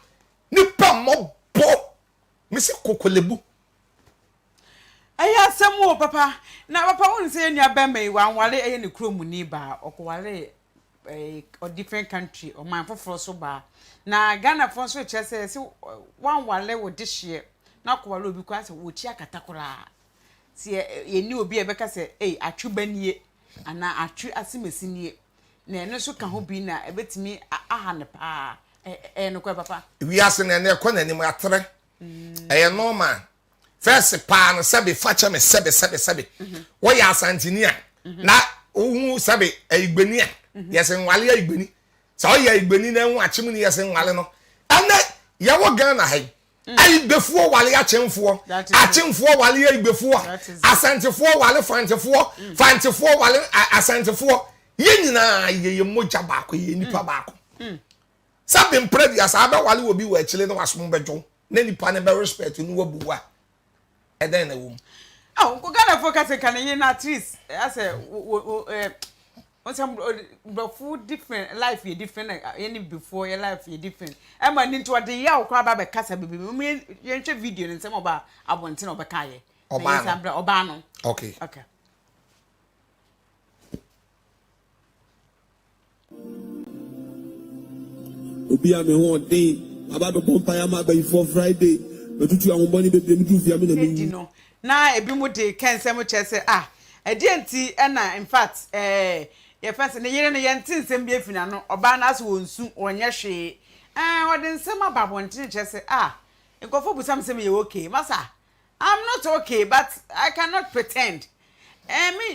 mo bo misi kokolebu aya semu papa na papa won say nua ba mai wan wale eye ne kromu ni ba okowale a different country o man foforo so ba na Ghana fo so chese se wan wale wo dihye na okowale obi kwa se wo ti akatakora se ye ni obi e beka se atwubanie ana atwu asimasinie na eno so ka ho bi na ebetimi aha ne pa no kwa papa wi ase na ne ko na ni mu atre normal first pa no sabe facha me sabe wo ya asantini na ohu sabe igbeni yes nwale igbeni so ya igbeni na hu achim ni yes nwale no ana ya wo Ghana hai aibefuo wale achemfuo achemfuo wale igbefuo asantefuo wale fantefuo wale asantefuo ye nyina ye moja baako ye nipa baako sabe previous abe wale obi wa chile no wasom bejo na nipa ne be respect no wabuwa eden na wom ko Ghana focus kan ye na trees ase on some food different life ye different any before your life ye different e ma ni to de ya okwa ba be kasa bebe me ye ntwe video ni nsem oba abonte na obeka ye oba no okay obi a me ho den aba be bonfire ma be for Friday betutu awon boni be me du via me na me no na ebi mu de kensem chese edienti na in fact ye fence ne yere ne yenti nsem bi afina no oba na so wonsu onye hwe ode nsem ababonte chese nkofo busam sem ye okay masa I'm not okay but I cannot pretend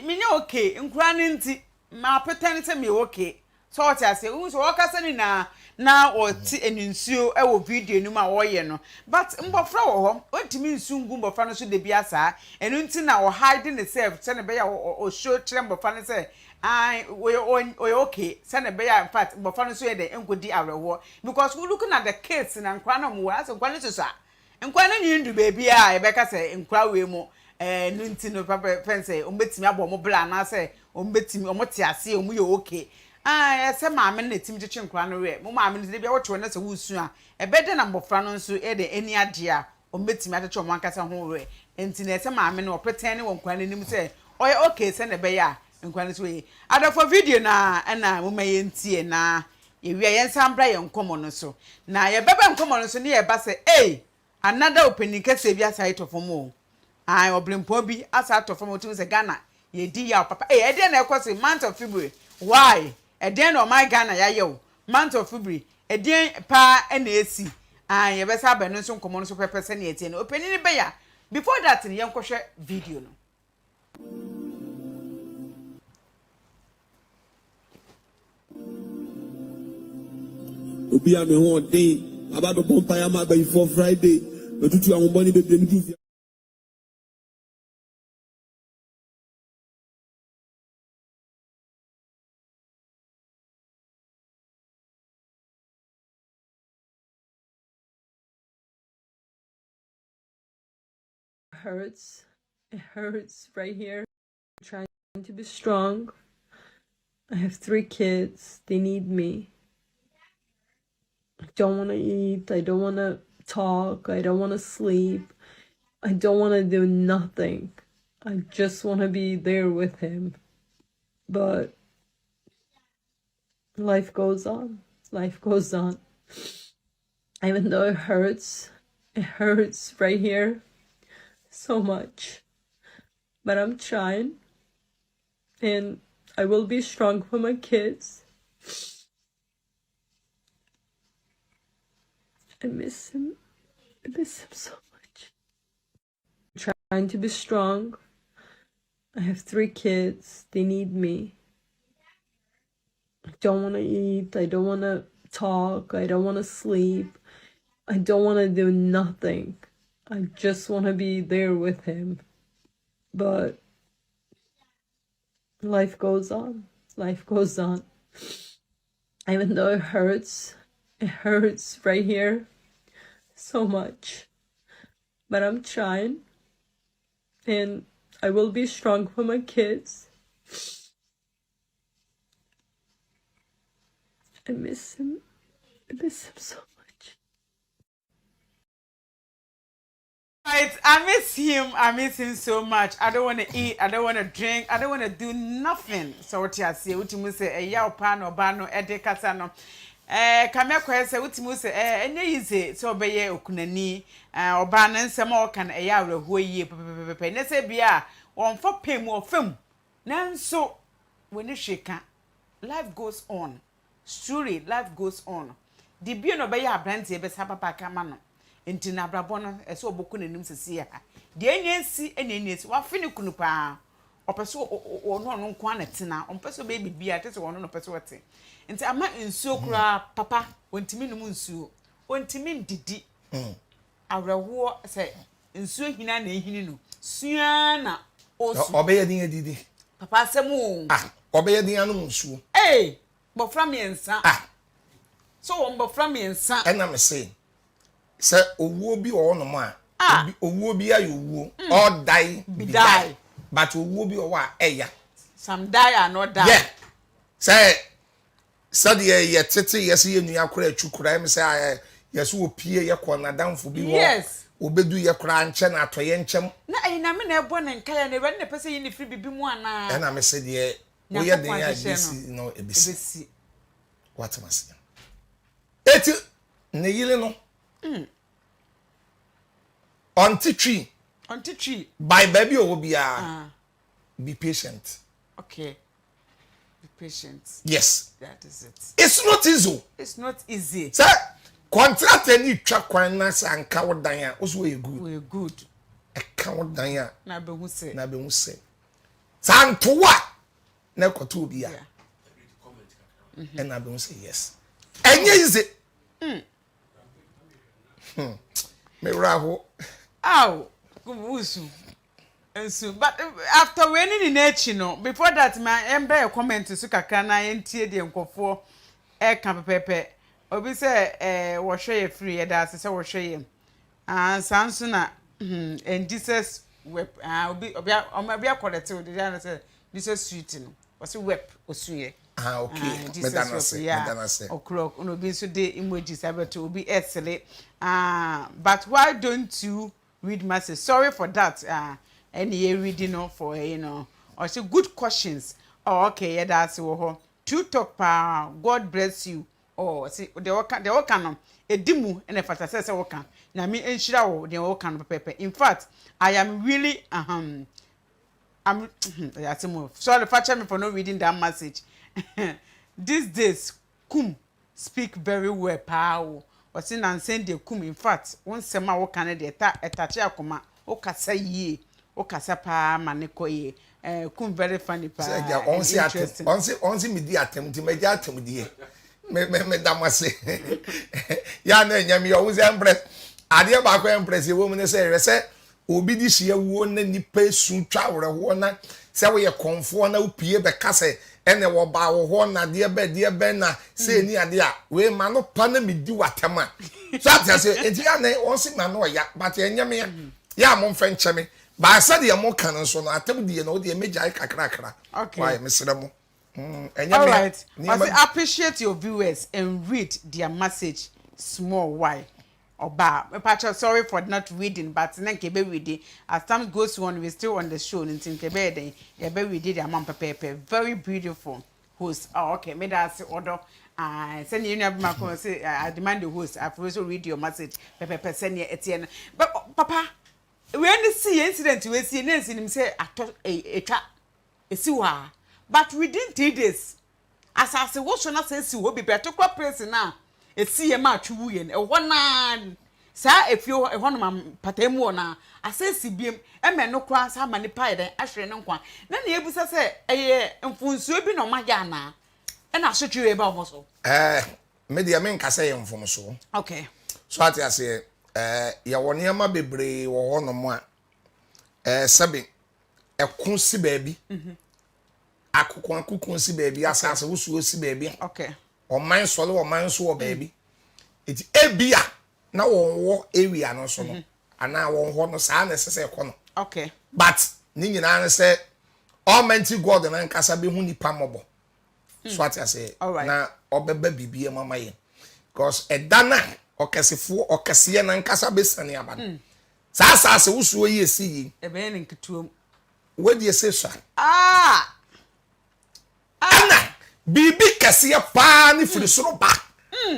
me nye okay nkura ne nti ma pretend say me okay so what I say so waka say na na oti eninsuo e wo video nu ma wo ye no but mbofra wo ho ontimi nsu ngu mbofra no so de bia saa enu nti na wo hide ne self se ne be ya o show kire mbofra no se I we okay se ne be ya in fact mbofra no so ye de enkodi awrewo because we looking at the kids na nkwa no mo as nkwa no so sa nkwa no nyindu baby a e be ka se nkwa we mu nu nti no papa pense o betimi abo mo bla na se o betimi o mo te ase o mu ye okay se maame na tim chichi nkra no we mo maame no bia woto na se wusu a ebede na mbofra no nso e de eni ade a o betimi atecho mo ankasa ho we enti na se maame no opeten ne won nkra nanim se oye okay se ne be ya nkra no so we adofo video na mo maye ntie na ye wi ye nsambra ye nkomo no so na ye bebe nkomo no so ne ye ba se another opening kase bia site of mo oblimpo bi asa to from to se Ghana ye di ya papa e de na ekosi month of February why e de no my Ghana ya ye month of February e de pa na esi ye be sa ba no so nkomo no so pepese na etie no opening ni be ya before that ye nkohwe video no obi a me ho den about the bonfire ma by for Friday metutu awon boni bebre mi du It hurts right here. I'm trying to be strong. I have 3 kids. They need me. I don't want to eat. I don't want to talk. I don't want to sleep. I don't want to do nothing. I just want to be there with him. But life goes on. Life goes on. Even though it hurts right here so much. But I'm trying. And I will be strong for my kids. I miss him. I miss him so much. I'm trying to be strong. I have 3 kids. They need me. I don't want to eat. I don't want to talk. I don't want to sleep. I don't want to do nothing. I just want to be there with him. But life goes on. Life goes on. Even though it hurts right here so much. But I'm trying. And I will be strong for my kids. I miss him. I miss him so much. Right, I miss him so much. I don't want to eat, I don't want to drink, I don't want to do nothing. So what you say, what you say, yaw pano bano edekasa no. Kame kwa say what you say, enye easy so obeye okunani, oba na nsem o kan yaw reho yie pepepepe. Ne se bia, won for pem o fam. Nanso when you shake, life goes on. Truly, life goes on. The bio no be ya abrante be sa papa kama no. Enti na brabo no eso oboku nanim sesi ya de enyensi wa fini kunu pa opeso ono nko anetena ompeso be bibia tese wono no peso wote enti ama nsuo kura papa wontimi num nsuo wontimi ndidi awrewo se nsuo hina na ehini no sua na osu obeye din edidi papa semu obeye din anu nsuo bofra miensa so won bofra miensa ena me say se owuo bi o no ma owuo bi ayo owuo all die be die but owuo bi o wa eya some die and not die yeah say ye tete yes ye nua kora atwukura em say yes wo pie ye kona damfo bi wo yes obedu ye kora nche na atoye nchem na ina me na ebo ne nkaya na ebe na pese yi ni free bibi mu ana na me say de wo ye den ya bisi no ebisi what am I saying eti ne yile no Onti tree by baby or be patient. Okay. Be patient. Yes. That is it. It's not easy. It's not easy. Sir, contract any track quinnas and coward danya. Also, we're good. We're good. A coward danya. Nabe who say. Santua. Neko to be. And I don't say yes. Enye easy. Me raho. Ow, kubusu. But after winning in Echino, before that, my ember comment to Sukakana and Tia de Nkofo, camp pepe. Obi say, was share free, that's so was share. And Sansuna, and Jesus web, I'll be a quality to the answer. This is sweeting. Was a web or sweet. Ah, okay. Medana say. O'clock, no be so de emojis, I to be excellent. But why don't you read message? Sorry for that. Any reading for or say good questions. Oh, okay, yeah, that's all. True talk, pa. God bless you. Oh, see, they all can. A dimu and a fantasy worker. Now me and Shira, they all can paper. In fact, I am really I'm that's a move. Sorry, for me for not reading that message. These days, kum speak very well, power. Or sin and send the kum. In fact, once sema wo can de etache akoma o kasa ye o kasa pa maneko ye kum very funny pa. Onsi me di attempt me di attempt di me damase ya na nyame yo wo empress ade ba ko empress wo mu ne say obi di hye wo na nipa sun twa wore ho na se wo ye konfo na upie be kase ene wo ba wo ho na de be na se ni ade a we ma no pa na me di watema so ati say enti ya na onsi ma no ya but enyame ya mo mfa ncheme ba sa de mo kan so no atem de no de meja kakrakra why mesere mo all right. I appreciate your viewers and read their message small. Why? Oba, sorry for not reading, but then kebe reading. As time goes on, we're still on the show. And kebe then, kebe we did their mom pepe. Very beautiful host. Oh, okay. Maybe that's the order. Send you never my say. I demand the host. I've also read your message. Pepe send you Etienne. But Papa, when the see incident, we see him say I thought a trap. A siwa. But within 3 days, as I say, what should I say? See, will be better to person now. A CMA to win a 1 man. Sir, if you a 1 man, Patemona, I say, CBM, and man no cross how many pie than Ashley no one. Then the able to say, a year and fun sweeping on my yana. And I should you about muscle. Media men can say from so. Okay. So I say, ya one year my baby or 1 or more. Sabi, a kunsi baby. Akukun si baby asase wusuo si baby okay o man solo o man so baby eti ebia na wo area no so no ana wo ho no sa na sese ko no okay but ni nyina na say almighty god na nkasa be hu nipa mobo so ati ase na obeba bibie mama ye because edana okesefo okese na nkasa be sane aba sa asase wusuo ye si yi ebe ne nketuom wedi ese so ana bibi kasiya pa ni firi soro ba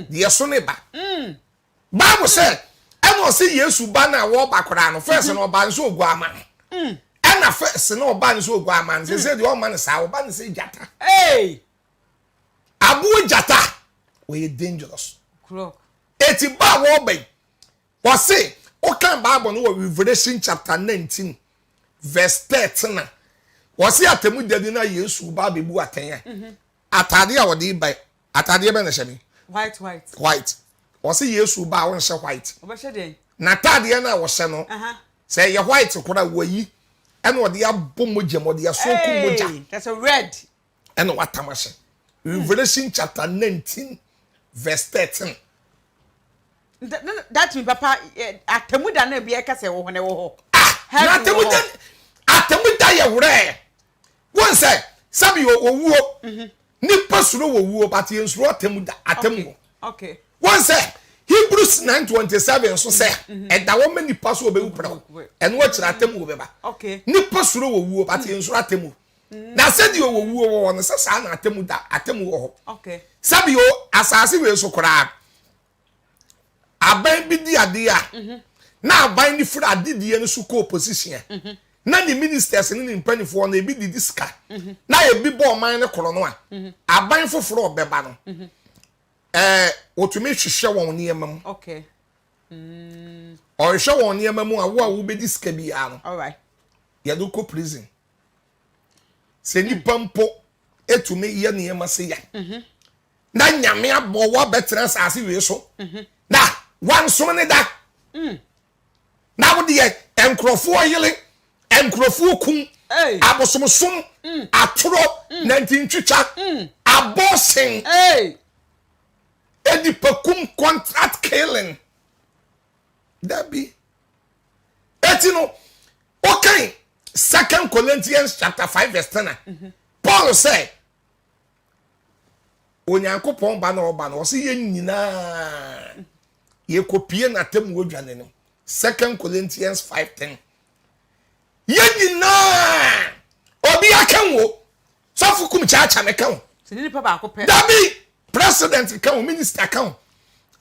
de so ne ba Bible say eno se Yesu ba na wo ba kora no first no ba nso oguama ana first no ba nso oguama nse se de o man sa o ba nse jata abu jata we dangerous clock eti ba wo ba o say o kan Bible no Revelation chapter 19 verse 13 wasi atemu dedi na Yesu ba bebu atenya atade a wodi bai atade be na hye white wasi Yesu ba won hye white obehye den na atade na wo hye no say ye white kora wayi ena wodi abomogye mo de asoku moja that's a red ena watamahye Revelation chapter 19 verse 13 that mean papa atemu da na bia kase wo hone wo ho atemu da ye wure won say sabi owuo nipa suro owuo but yensuro atemu okay won say Hebrews 9:27 so say eda wo mani nipa so obewu pra eno wa kira atemu obeba okay nipa suro owuo but yensuro atemu na said you owuo wo no say sa na atemu wo okay sabi o asase we so kora aban bi di ade a na aban ni fura adidie no so ko opposition na ni ministers ni mpanifo na ebi didi ska na ebi bo man ne koro no a aban foforo obeba no otumi hwehwe won ne yemam okay o hwehwe won ne yemam a wo be di ska bi a no all right ya do ko prison se ni pampo etumi ye ne yema se ya na nyame abo wo betra asase we so na wansom ne da na wo de enkrofo yele enkrofo kum abosomsom atoro na ntintwitwa abortion edi pakum contract killing dabi etino okay 2 Corinthians chapter 5 verse 10 Paul said onyankopon ba na oba na o se ye nyina ye kopie na tem wodwane no 2 Corinthians 5:10 ye nyina obi akanwo so fukum chacha mekan se ni pa ba ko pe dabi president kan minister kan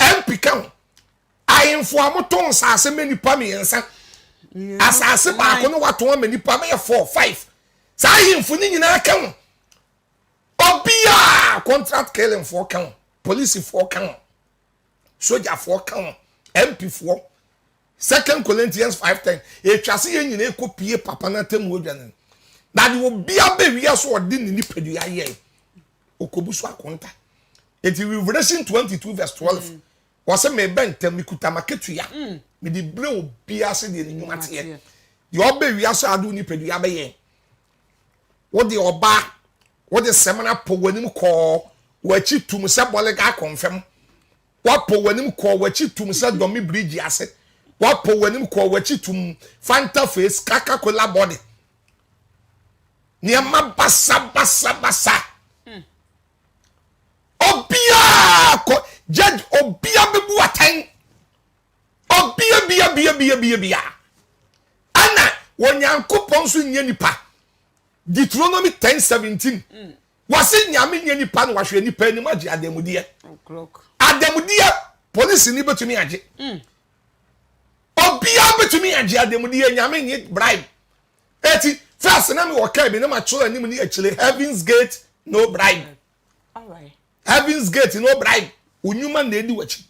MP kan ayinfo amoton sase menipa me yensa asase ba ko no wato menipa me 4 5 sa ayinfo ni nyina kan obia contract killing for kan police for kan soldier for kan MP for 2 Corinthians 5:10 e twase ye nyina ekopie papa na tem wodwane na de obia be wi aso odi ni nipadua ye okobusu akonta eti Revelation 22 verse 12 wase me bentem mikuta maketua me di bre obia se de nyuma te de oba wi aso adu nipadua be ye wo de oba wo de semana powanim ko wachi tum se bolega confirm wa powanim ko wachi tum se domi bridge ase wa powanim ko wachi tum Fanta face Coca-Cola body niama basa obia ko judge obia bebu atan obia bia ana wonyankopon so nya nipa Deuteronomy 10:17 wase nyame nya nipa no wahwe nipa ni maji ademudia police ni betumi age obia betumi age ademudia nyame ni bribe eti first na me woka bi na ma chura ni mu ni achile Heaven's Gate no bribe all right Heaven's Gate no bribe unyuma na edi wachi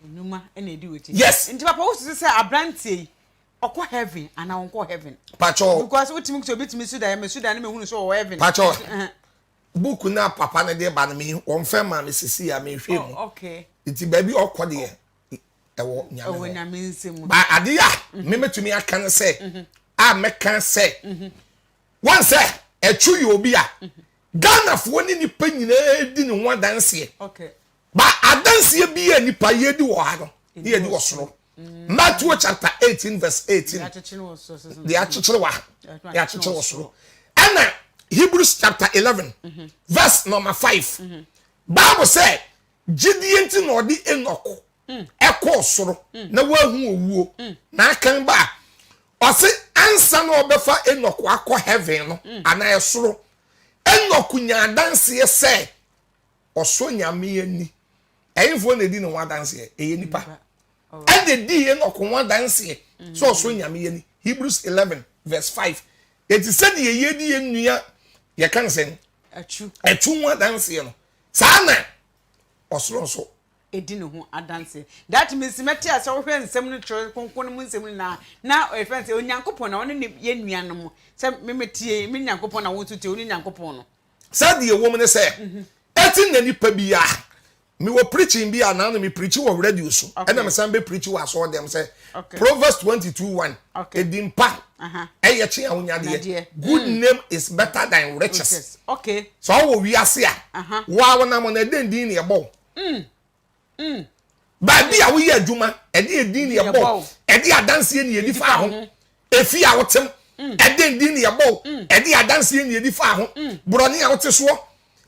unyuma na edi wachi yes nti papa wo say abrantie okọ heaven ana onko heaven pacho because utimi to bitimi suda me suda na me hunu so heaven pacho book na papa na de ba na me won fa ma me sisi ya me hwe mu okay nti ba bi okọ de ewo nyame nsemu ba ade ya me metumi aka ne se a meka se one say echu yi obi a Ghana fo ni nipa nyina di ne ho danse okay ba adanse bi ya nipa ye di wo ha no ye di wo soro Matthew chapter 18 verse 18 the achichere wa soro and Hebrews chapter 11 verse number 5 Bible say Gideon ti no di Enoch ekọ soro na wahu owuo na akan ba o se ansa na obefa Enoch akọ heaven no ana esoro Enoch nya danse se oso nyame ani eyinfo na di no wa danse eye nipa and the day Enoch one dance so nyame yani Hebrews 11 verse 5 it said ye di enua ye kan sen achu one dance no sana osoro so edi ne ho adanse that means meti ase wo hwe nsem no tro konkon mu nsem na e friend say onyankopon na won ne ye nua no mo say memetie me nyankopon na won tutie oni nyankopon no said the woman say etin na nipa bia me wo preaching bia na me preach wo radio so and am say be preach wo aso dem say Proverbs 22:1 edimpa eye che awunyade good name is better than riches okay so wo wi ase a wa na mo na den din ne ebo ba bia wo ye adwuma e de din ne ebo e de adanse ne edi fa ho efi a wotem e den din ne ebo e de adanse ne edi fa ho broni a wote so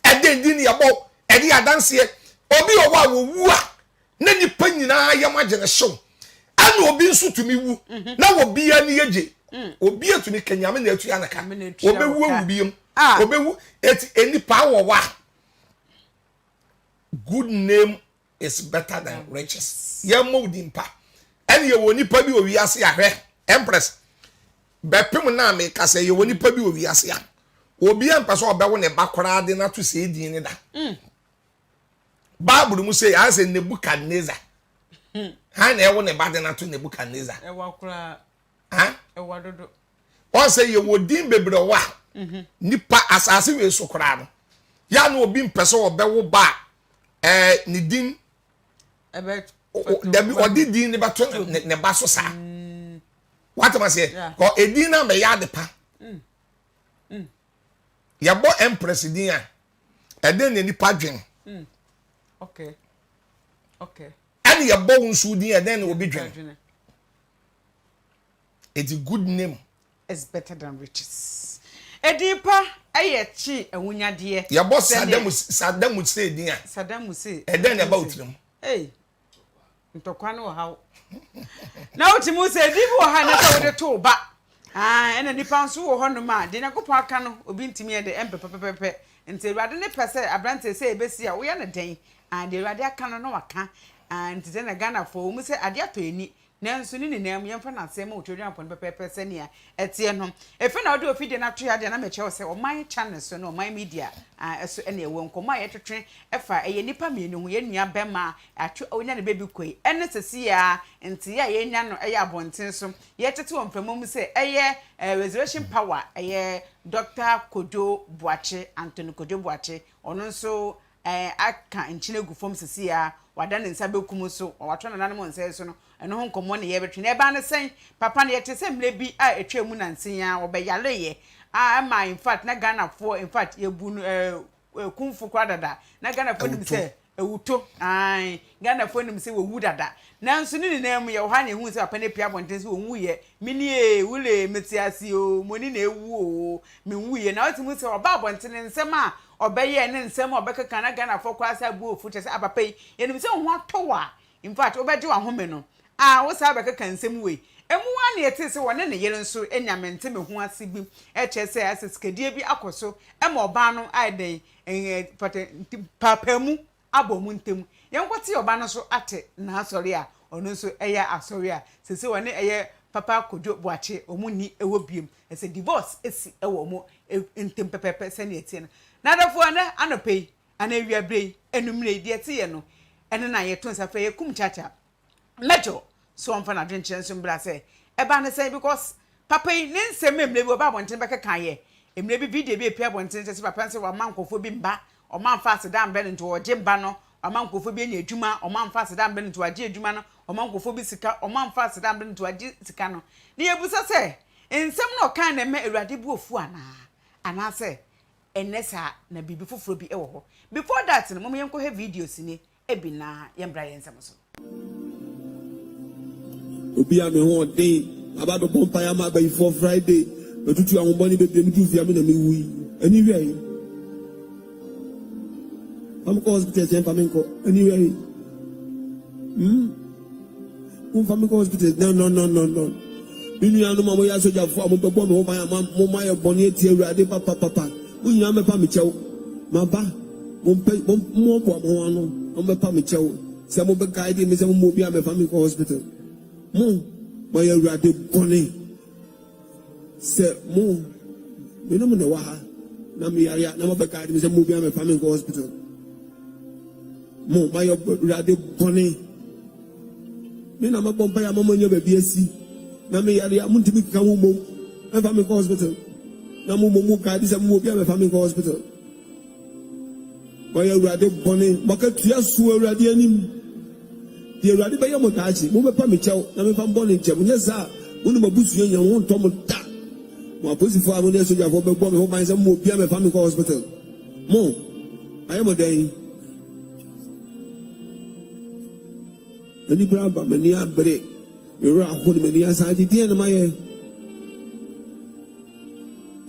e den din ne ebo e de adanse obi owa wo wu a na nipa nyina yamagene hyew ana obi nso tumi wu na obi ani yeje obi atumi kanyame na atu anaka obi wu wu biem obi wu eti enipa wo wa good name is better than riches yamo dimpa ene ye wonipa bi owi ase ahwe empress bepem na me kase ye wonipa bi owi ase a obi ampaso obewo ne bakora de na to se edin ne da Bible mu say as Nebuchadnezzar. Ha na ewo ne bade na to Nebuchadnezzar. Ewa kura. Ha? Ewa dodo. Won say ye wodin bebre wa. Nipa asase we so kura no. Ya na obi mpese obewo ba ni din ebe dabi odi din ne bato ne baso sa what am I say ko edin na me ya de pa ya bo empress din a eden ne nipa dwen okay and ya bo nsu din eden ne obi dwen it's a good name is better than riches edipa ayechi awunyade ya bo Saddam Hussein din a Saddam Hussein eden ne ba otrim ntokwa no hawo na otimu se dibu ha na ka wode to ba ena nipa nso wo hono ma de nakopon aka no obi ntimi e de empepepepe nti ruade ne pese abrante se ebesi a wo ya ne den de ruade aka no waka nti de na Ghana fo mu se ade ato eni nanso ni nenam yemfa na asem o twodwan pon pepepe se ne a etie no efe na ode ofide na to ya de na meche wo se o man channel so no man media eso ene ewo nkomo a yetwetwe efa eye nipa mienu hu ye nua bema atwe onya ne bebi koi ene sesi ya nti ya ye nya no eye abonten so ye tete wo mpamom se eye resurrection power eye Dr. Kojo Boakye Anthony Kojo Boakye ono nso aka nchine gufom sesi ya wada ne nsa bekum so watwa na nanem nsa so no eno ho nkomo ne ye betwe na eba ne sen papa ne yete se mle bi a etwa mu na nsen ya obeyale ye ma in fact na Ghana for in fact yebu kumfu kwa dada na Ghana for nim se ewuto Ghana for nim se wewu dada nanso ni nenam ye ha ne hu se papa ne pia bonten se wonwu ye mini wule metiasi o moni na ewu o menwu ye na otimu se oba bonten nsem a obeye ne nsem obekeka na Ghana for kwa sa bu ofu tese apapai ye nim se ho atowa in fact obeje wa home no wo sa bekeka nsem we emu wa na yete se wone ne yere nso enyamente me ho ase bi eche se aseskedie bi akoso ema oba no aiden papa mu abomu ntem yenkwoti oba no so ate na asori a ono nso eya asori a sese wone eye papa Kojo Boakye omuni ewo biem ese divorce esi ewo mo ntem pepepe se na etie na dafo na anopei ana wiabrei enumre die tie ye no ene na ye tonsa fe ye Kumchcha mejo so on fana dwenche nso mbra se eba ne say because papa yi ne nsem emle bi oba bonten beka kan ye emle bi video bi epia bonten se papa nse wa mankofo bi mba o man fast dan be nto oje mba no o mankofo bi enya adwuma o man fast dan be nto aje adwuma no o mankofo bi sika o man fast dan be nto aje sika no ne ebusa se nsem no kan na me awurade bu ofu ana se enesa na bibi foforo bi ewo ho before that no mo yenko he videos ni ebi na yembra yensem so obi a me ho den abado bompaya ma ba before Friday metutu ahoboni bebe mi du fia me na me wi ani wi am ko hospital sen faminko ani wi faminko hospital no binu anu ma mo ya soja fo am bebo me mo ma ye boni eti awurade papa unya me pa me chew ma ba mo bo mo anu mo me pa me chew se mo be guide me se mo bi am faminko hospital mo ya awurade boni se mo me no mo ne wa ha na me ya na mo be guide me se mo bi am faminko hospital mo ma ya awurade boni me na ma bompa ya mama nya ba bi asi na me ya ya muntimi ka wo mo e faminko hospital na mo guide se mo bi am faminko hospital mo ya awurade boni mo ka tua su awurade anim the awurade ba ya mo taachi mo be pa me chew na me fa mboni nche nya za wonu mabusu nya wo nto mo da mo aposifo a mo ne soja fo be bo me ho man se mo bi am faminko hospital mo ayo mo den ani braba mani abre yoro ahoni mani asaji die na maye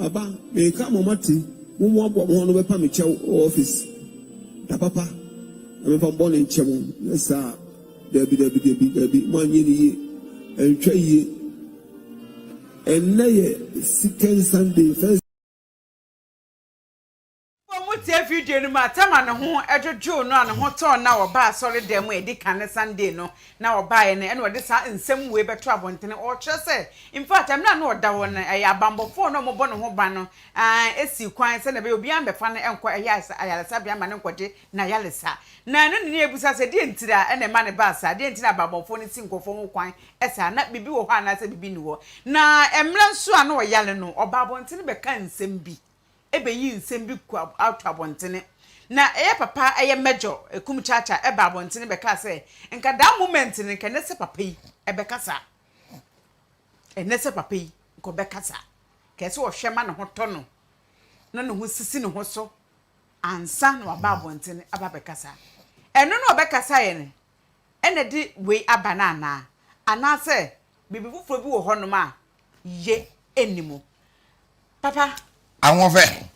aba me ka mo mati mo mo abo mo no be pa me chew office da papa na me fa mboni nche mo yesa debi mo anyi ni entwa yi enne ye second Sunday first tie video no ma tama ne ho edwojo no an ho to na oba sorry dem e di kan Sunday no na oba ye ne ode sa nsem we beto abontene o kire se in fact am na no oda won ya bambofo no mo bo ne ho ba no esi kwan se na be obi ambefa ne enko ayalesa bia ma ne nkode na yalesa na no ne ebusa se die ntira ene ma ne ba sa die ntira bambofo ne si nkofo ho kwan esa na bibi wo ho ana se bibi ni wo na emra nso a no yale no oba abontene be kan nsem bi ebe yi nsem bi kwa out abontene na papa major Kumchcha eba bontene beka say nka that moment ne nka nese papa yi ebekasa nese papa yi ko bekasa kese wo hwema ne hoto no na ne ho sisi ne ho so ansa na waba bontene aba bekasa eno no bekasa ye ne ene di we abanana ana say bibi fufuro bi wo hono ma ye enimo papa awon fe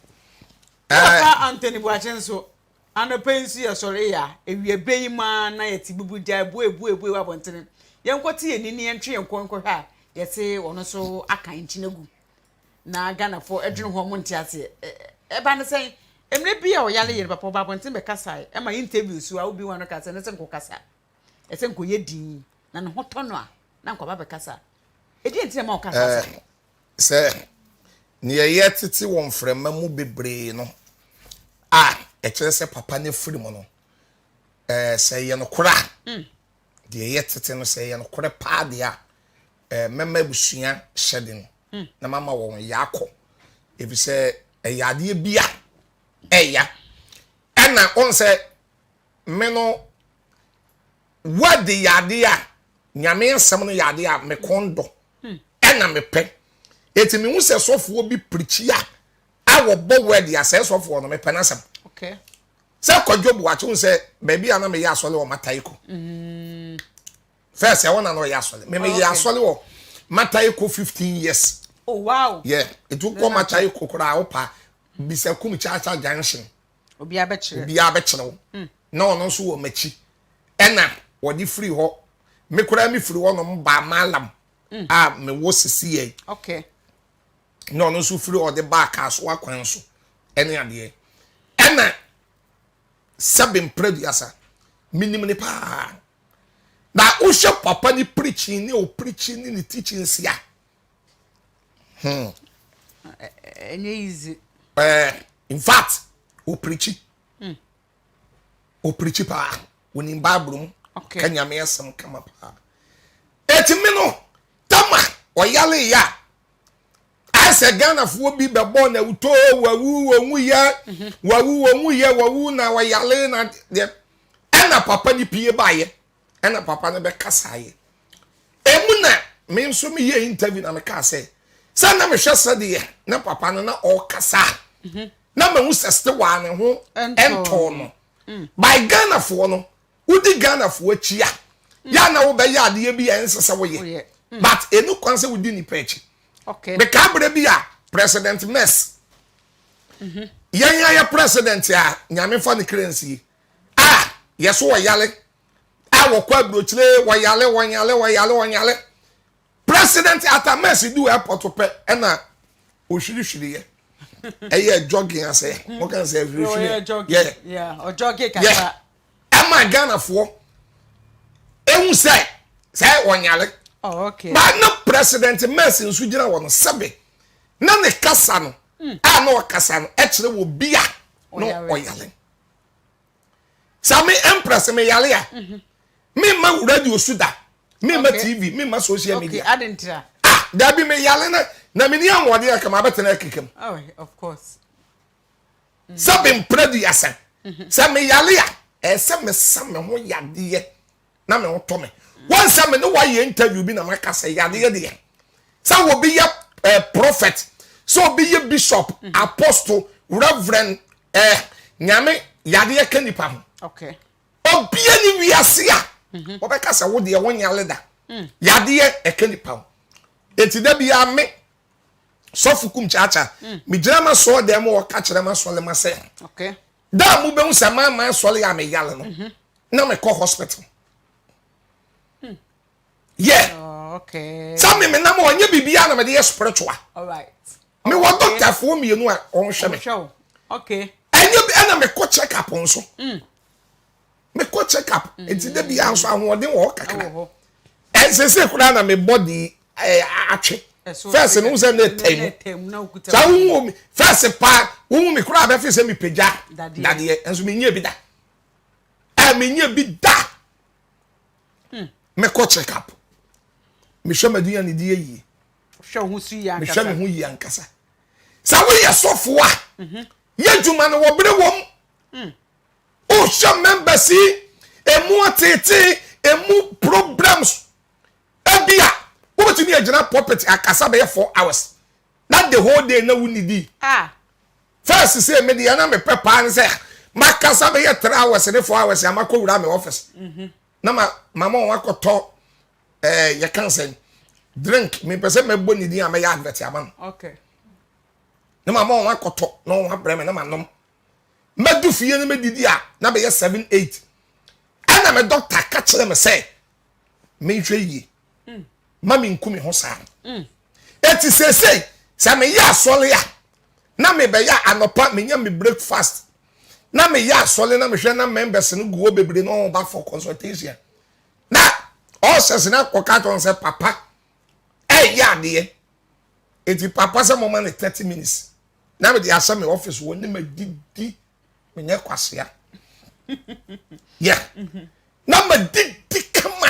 papa Anthony Boachenso ana pensi ya sori ya ewie beima na yeti bubuja ebu wa bontene yenkoti enini yentwe yenkonko ha yesi ono so aka nkinegu na Ghana for edwene ho monte ase eba ne sen emre bia o yale yere papa ba bontene be kasa e ma interviews wa obi wano kasa ne sen ko kasa ese nko yedin na ne hoto no a na nko ba be kasa edi enti ma o kasa se ni ye tete won frema mu bebre no ekere se papa ne firi mo no se ye no kora de ye tete no se ye no kora pa de a mema busua hyede no na mama won yakọ ebi se eyade bia eya ena on se me no what de yade a nyame nsem no yade a me kondo ena me pe etimi hu se sofo bi preachia awo bo word ya se sofo no me pe na sam okay se kwadwobu wa hu se baby ana me ya asole o mataiko first ya wona no ya asole me ya asole o mataiko 15 years oh wow yeah it took ko mataiko kura opa bisa Kumchcha junction obi abechire na ono so wo machi ena wodi free ho me kura me free ho no mba malam me wo sisi ye okay na ono so free o de back aso akwan so ene ade ena sabem prediasa minim ne pa na ushe papa ni preaching ni teaching sia enye easy in fact o preach pa woni bible okay kanya me asem kama pa etimi no tama oyale ya ase Ghana fo bi bebo na uto wawu na oyale na de ena papa ni pie baye ena papa ne be kasaye emuna me nso me ye interview na me ka say na me hwese de na papa no na o kasa na me hu seste wa ne ho ento no by Ghana fo no udi Ghana fo achia ya na wo be ya de bi ensese wo ye but enu kwanse wudi ni pechi okay be kabre bi a president mess ya president ya nyame fa ne currency yeso wo yale wo kwa brochile wo yale president ata mess do airport pe na ohwiri ye eye jogging ase mo kan say yeah o jogging kaka ama Ghana fo ehun say wonyale oh okay but no president mess nsu gina wo no sebe na ne kasa no na o kasa no e kire wo bia no oyale sami empress me yale a me ma radio suda me ma tv me ma social media okay adentra da bi me yale na me ni anwode aka ma betena kekem oh of course sabem predi asa sami yale a me sam me ho yade na me ho to me once me no why interview bi na maka say yade de sa wo bi ya prophet so bi ya bishop apostle reverend nyame yade ka nipa ho okay obia ni wiase a obeka say wo de wonyale da yade ka nipa ho enti da bi ya me sofu Kumchcha mi drama so dem wo ka kire ma so le ma say okay da mu be hu say ma so le ya me yale no na me call hospital yeah oh okay some me na mo onye bibia na me de spiritual all right me wo doctor fo mi enu a on hwe me show okay enye bi na me ko check up on so me ko check up enti da bia so ahode wo kakra ensese kura na me body atwe first no say na tem sa wo mi first pa wo mi kura be fi say mi peja dade enso me nya bi da me nya bi da me ko check up me hwe maduya ne die yi hwe hu su ya nkasa me hwe me hu yi ankasa sa wo ye sofo a ye djuma no wo bere wom o show members emu atete emu problems ebia wo betumi agina pulpit akasa be 4 hours not the whole day na wuni di first say me dia na me pepa an say makasa be 3 hours ne 4 hours ya makowura me office na mama won akoto you can say drink me pese me boni di am ya advert am okay na mama won akoto na won abreme na manom medu fie ne medidi a na be 7 8 ana me doctor ka kire me say me hwe yi mami nkumi ho sa eti say me ya sole ya na me be ya anopa me nya me breakfast na me ya sole na me hwe na members no go bebre no ba for consultation na all says na koka ton say papa ya de eti papa say mama na 30 minutes na me dey asa me office woni ma didi me nya kwasea yeah na ma didi kama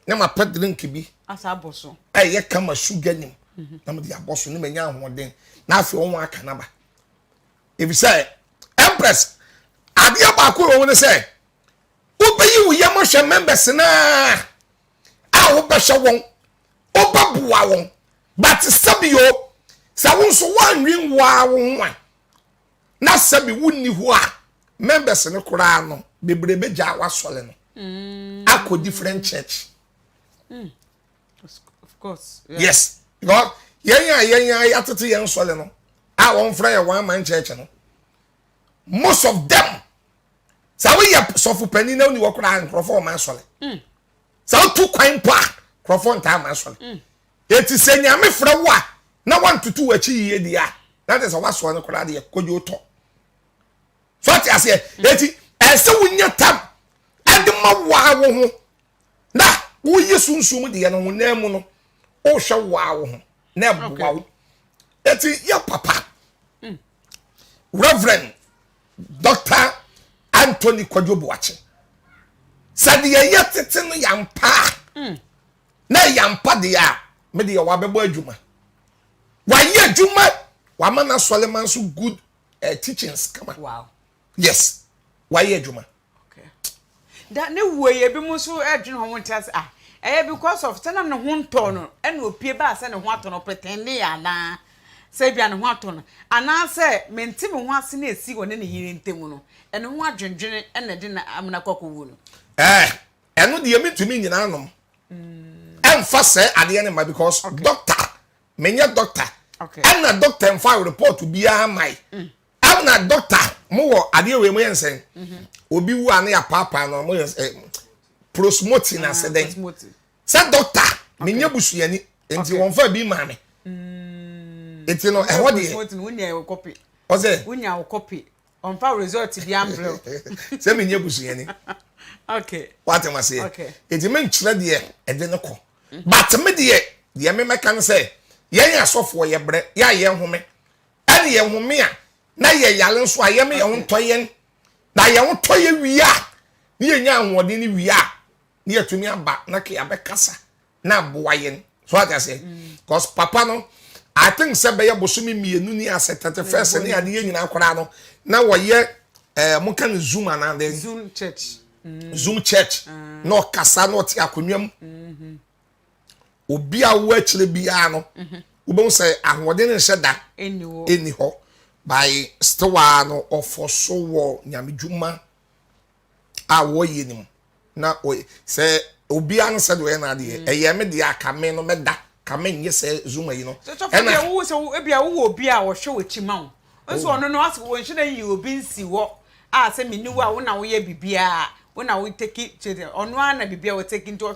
na ma pet drink bi asa boso ye kama sugar nim na me dey aboso ni me nya ahoden na afi won aka na ba if you say empress adia ba ko won say obayi wo yama hwe members na a wo be hwe won obabuwa won but sabio sa won so wanwin wa won na sabi wonni ho a members ne kura no bebrebe ja wasole no akọ different church of course yes god yenya atete yen sole no a won fra ye one man church no most of them sa we ye sofu pani na oni wokura nkrofo man sole sa tu kwan pa nkrofo nta man sole eti senya me fra wo a na wan tutu wachi yiye dia that is what so no kura de kojo to so ati ase eti ese wunya tam adema wa wo ho na wo yesunsum de no honam no o hwe wa wo ho na ebwa wo eti ya papa Reverend Dr. Anthony Kwajobuachi said ye yetete no yampa na yampa de a me de wa bebo adwuma wa ye adwuma wa mana Solomon so good teachings come on. Wow. Yes. Wa ye adwuma. Okay. That ne wo ye bi mu so adwun ho montas because of tena ne ho nto no ena opie ba se ne ho ato no pretend ya na se bia ne ho ato no ana se menti me ho ase na esi woni ne yiri ntemu no ene ho adwendwene ena de na amna kwakowu no eno de yemitumi nyina anom emfa se ade ne ma because doctor menya doctor ana doctor emfa report bia mai ana doctor mo wo ade we mo yensen obi wu ana ya papa no mo prosmoting accident sa doctor menya busuani enti won fa bi ma me enti no e ho de prosmoting unya e copy o se unya o copy on fa result bi amble se menya busuani okay what am I say enti men kire de e de ne ko but me de me meka no say yen asofo ye bre ya ye nhome ani ye nhome a na ye yale nso a ye me ye ntoyen na ye ntoye wi a ni ye nya ahode ni wi a ni ye tumi aba na ke abekasa na boayen so what I say cause papa no I think say be ye bosumi mienu ni ase 31st ni ade ye nyina akora no na wo ye mo kan zoom and then zoom church no kasa no ti akonwam obi a wo akire bia no wo say ahode ne hyeda eni ho by stowa no ofoso wo nyamedwuma a wo yenim na say obi an said we na de eye me de akame no meda kame nye say zuma yi no na wo so ebia wo obi a wo hwe wachima wo nso ono no ase wo nhina yi obi nsi wo a say meni wo a wo na wo ye bibia wo na wo take ono ana bibia wo take into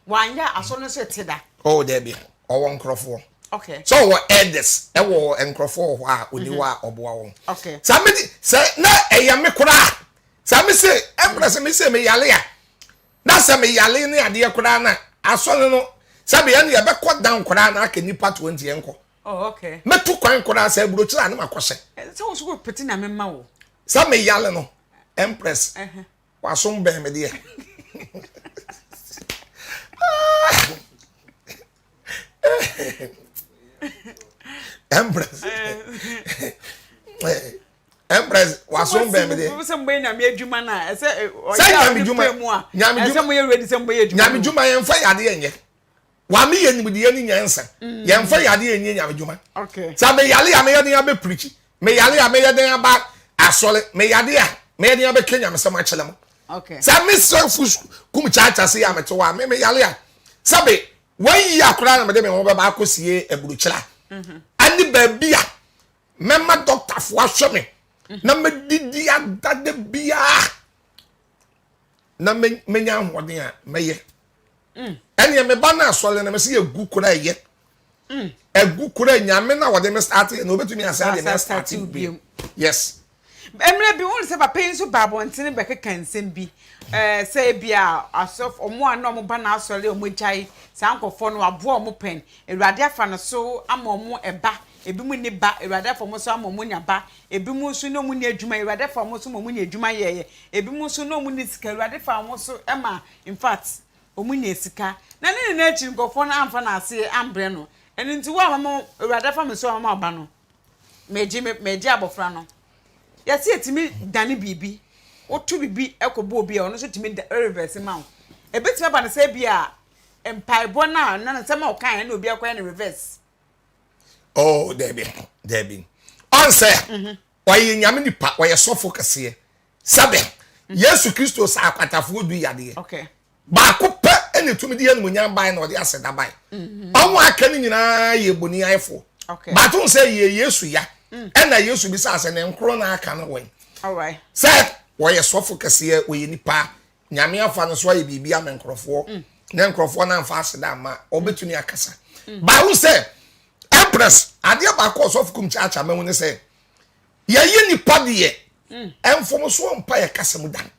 wanya aso no se teda oh there be owo nkrofo okay so wo elders e wo nkrofo ho a oni wa oboa wo okay samedi say na eya me kura sami say empress me say me yale ya na say me yale ni ade kura na aso no sabi ya be ko down kura na aka nipa 20 enko oh okay me tu kwan kura say buro kira na makose so so go peti na me ma wo sami yale no empress wasom be me de empress Empress waso be me de some boy na me adwuma na say nyame dwuma some boy ready some boy adwuma nyame dwuma yen fa yade enye wa me yen nimde yen nyansa yen fa yade enye nyame dwuma okay sa me yale ya me yade ya be preach me yale ya me yade ya ba asole me yade ya me yade ya be kenya me sama chelem okay sa me self kumchcha se ya me to wa me yale ya sabe wan yi akura na me de me ho be ba akosie eburuchira ani ba bia mema doctor fo ahwe me na me didi adade bia na menya hoden a meye ene me ba na asole na me se egu kura ye egu kura nyame na wode me start na obetumi asa de me start bi yes emre bi won se papa nso babo ntene be kekansem bi say bia asof omo ana omo ba na asole omo jai sankofo no abo omo pen ewrade afa no so ama omo eba ebi mu ni ba ewrade afa mo so ama omo nya ba ebi mu so no mu ni adwuma ewrade afa mo so omo nya adwuma ye ebi mu so no mu ni sika ewrade afa mo so ema in fact omo nya sika na ne na echi nkofo na amfa na ase ambre no eni nti wa mama ewrade afa me so ama oba no meji abofra no yasi etimi dani bibi otu bibi ekobo obi ono so timi reverse ma ebetima ba na say bia empaibo na nsema okan na obi akwa na reverse oh debi on say why nyame nipa why sofo kase sabe Yesu Kristo sa akwatafo du yade okay ba ko pe ene tumi de enu nyam ban na ode aseda ban onwo aka ni nyina ye boni ayefo okay ba tun say ye Yesu ya ena Yesu bi sa ase ne nkro na aka no wen all right say why sofo kase we nipa nyame afa no so ye bibia me nkrofo na nkrofo na mfa aseda ma obetuni akasa ba who say Empress ade ba ko sofo Kumchcha ma woni say ye nipa de ye enfom so mpa ye kasem dan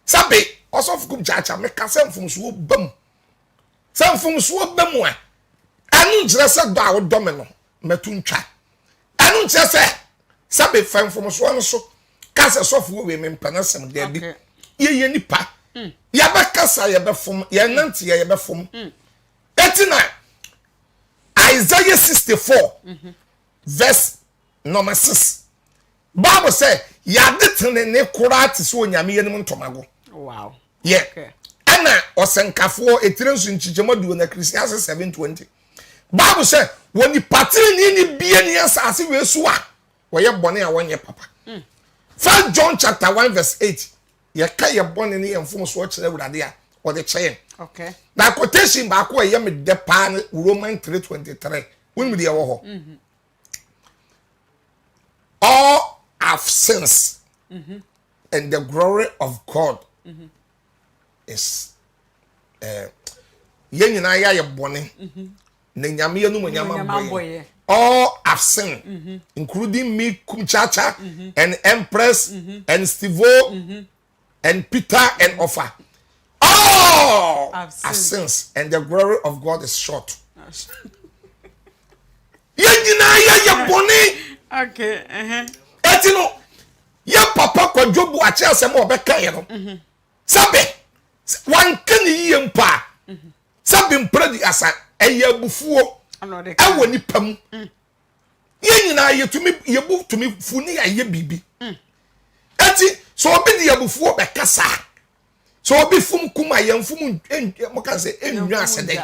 sabe osofo Kumchcha me kasem fom so bam sam fom so bam a anu njira se do a wo do me no metuntwa anu njira se sabe fam fom so no so kasa sofo we me mpana sem de bi ye nipa ya ba kasa ye be fom ye nante ye be fom etina Isaiah 64 verse number 6 Bible say ya detene ne kurati so nyame yenim ntomago wow yeah okay ana osenkafo etirensu nchichemo du na Ecclesiastes 7:20 Bible say woni patiri ni bie ni asase we so a wo ye bone a wonye papa 1 John chapter 1 verse 8 ye ka ye bone ni emfom so kire wurade a wo de cheye okay na quotation ba ko ye me de pa Roman 3:23 won me de wo ho all have sins and the glory of God is ye nyina ya ye bone na nyame ye no nyama boy all have sinned including me Kumchcha and Empress and Stevo and Peter and Offa all have sins and the glory of God is short ye nyina ya ye bone okay etino ye papa kwadwobu ache asem obeka ye no sabe wan kan yi mpa sabe mpredi asa eye bufuo ewo ni pam ye nyina ye tumi ye bu tumi funi ye bibi eti so obi di ye bufuo be kasa so obi fum kuma ye mfum mo kan se enwa asede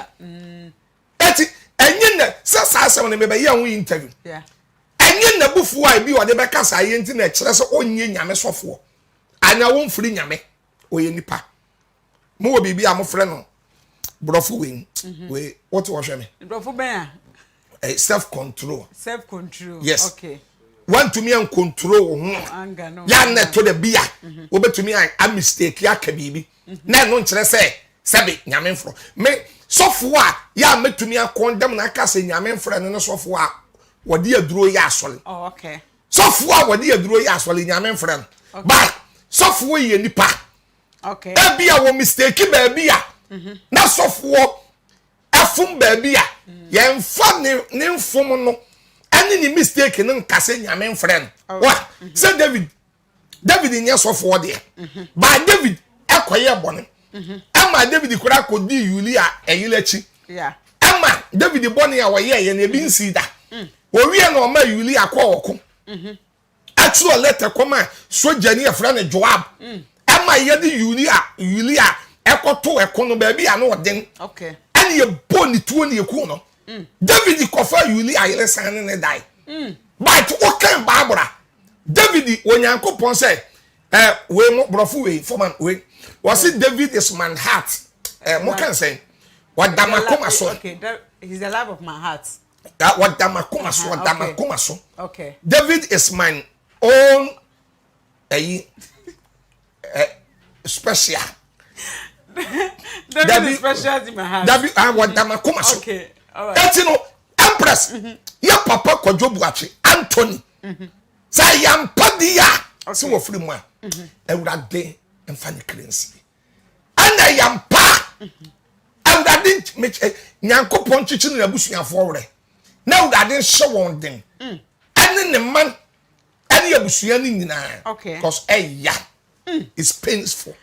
eti enye na sasa asem ne me be ye ho interview yeah enye na bufu a bi wode be kasa ye nti na kire se onye nyame sofo anya won firi nyame oye nipa mo wo bibi amofre no brofo we what was me brofo ben self control yes okay want to me and control anger no ya na to the bia obetumi a mistake ya ka bibi na no kire se sebe nyame mfro me sofo a ya metumi a condemn na kasa nyame mfro no sofo a wodi aduro ya asole oh okay sofo a wodi aduro ya asole nyame mfrem ba sofo ye nipa okay e bia wo mistake ba bia na sofo afum ba bia ye mfa ne mfum no ani ni mistake no nkase nyame mfrem wa say David nye sofo de ba David ekoye bone ama David kura kodi Yulia eyilachi yeah ama David bone ya wo ye na ebi nsida owie na oma Yulia kwa woko Atsu letter come soldier near friend Joab. Am I yet Yulia ekoto ekono baby ano den. Okay. And ye boni tuoni ekono. David kofa Yulia yelesan ne die. But what kind Barbara? David when Yankopon say we mo brofu we foreman we was it David is man heart. What can say? What damakoma so? Okay, he's the love of my heart. What damakoma so? What damakoma so? Okay. David is my own special. David is special in my heart. David I want damakoma so. Okay. All right. That's no Empress. Ya papa Kojo Boakye Anthony. Say yam padia. So we free mo. Ewurade emfa ne cleanse. Ana yam pa. Ewurade me Nyankopon chichi na abusuafo wore. Na ewurade hye won den. Ane ne man ane abusua ni nyina. Okay. Because it's painful.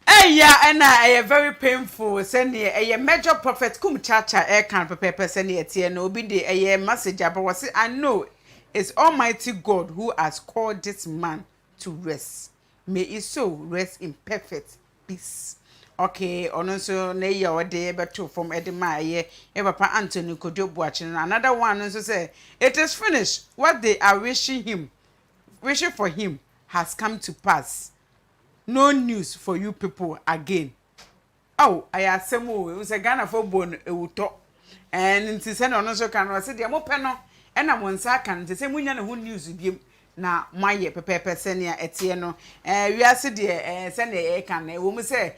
And very painful. Send a major prophet Kumchcha can prepare send it no be the message but was it I know it's Almighty God who has called this man to rest. May it so rest in perfect peace. Okay, also na ye or day better from Edema ye Papa Anthony Kojo watching another one also say it is finished. What they are wishing for him has come to pass. No news for you people again. Oh, I asemo it was a Ghana for bone e wuto. And nti se na ono so kan no se de mo pe no e na mo nsa kan nti se munya na ho news biem na maye pepepe se ne etie no wiase de se na e kan na wo mu se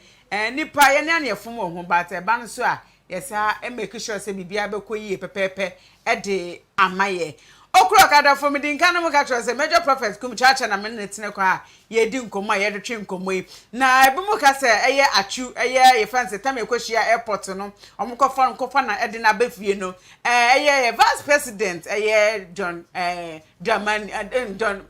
nipa ye ne anefom ho ba te ba no so a yesa e make sure se bibia be koyi pepepe e de amaye. Okro kada for me din kana mo ka tro se major prophet Kumchcha na me netine kwa ye di nkomo ye de twe nkomo yi na ebe mo ka se eye Atsu eye ye fancy time ekohia airport no omkofa na ede na befie no eye vice president eye John Dramani John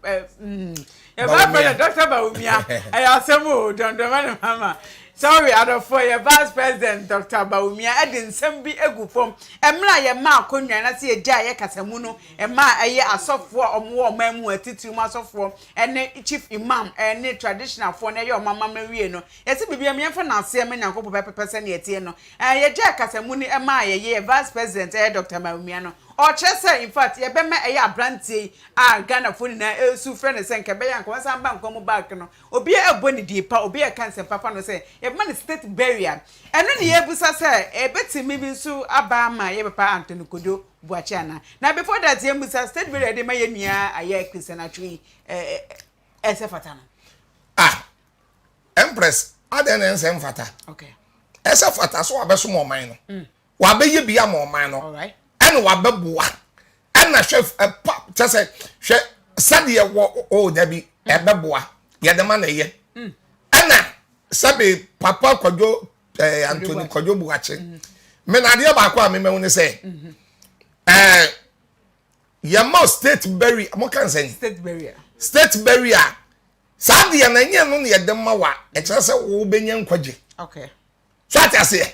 Dr. Baumia eye asemo John Dramani mama. Sorry, I don't for your vice president, Dr. Baumia. I didn't send be a good form. And my ya ma konya and I see a jaya casamuno, and my a year a software or more men were 2 months of form, and a chief imam, and a traditional for your mamma Mariano. Yes, it be a man for now, see a man and couple of person yet, and a jack casamuni and my year vice president, Dr. Baumiano. Or Chester, in fact, ye be me a branty, Ghana for na su friend and send Cabayan, once I'm back, come back, no, or be a bonny deep, or be a cancer, papa, no say, a man state barrier. And then the Ebusa say, a betty maybe so Abama, ye papa Anthony Kojo, Boachana. Now before that, Yemusa state barrier, de Mayania, a year Christian tree, as a fatana. Empress, I didn't say fata. Okay. As a fata, so I bet some more minor. Wabe ye be a more minor. All right. And wababua. And a chef a pop just say Sadia oh Debbie a babua. Ya the man ye. Anna Sabi Papa Kojo Anthony Kojo Boakye. Men idea bakwa me when say Yamo state barrier mo can say State barrier. State barrier. Sadia na nye no ye dem mawa. E kire say wo benya nkwaje. Okay. So at say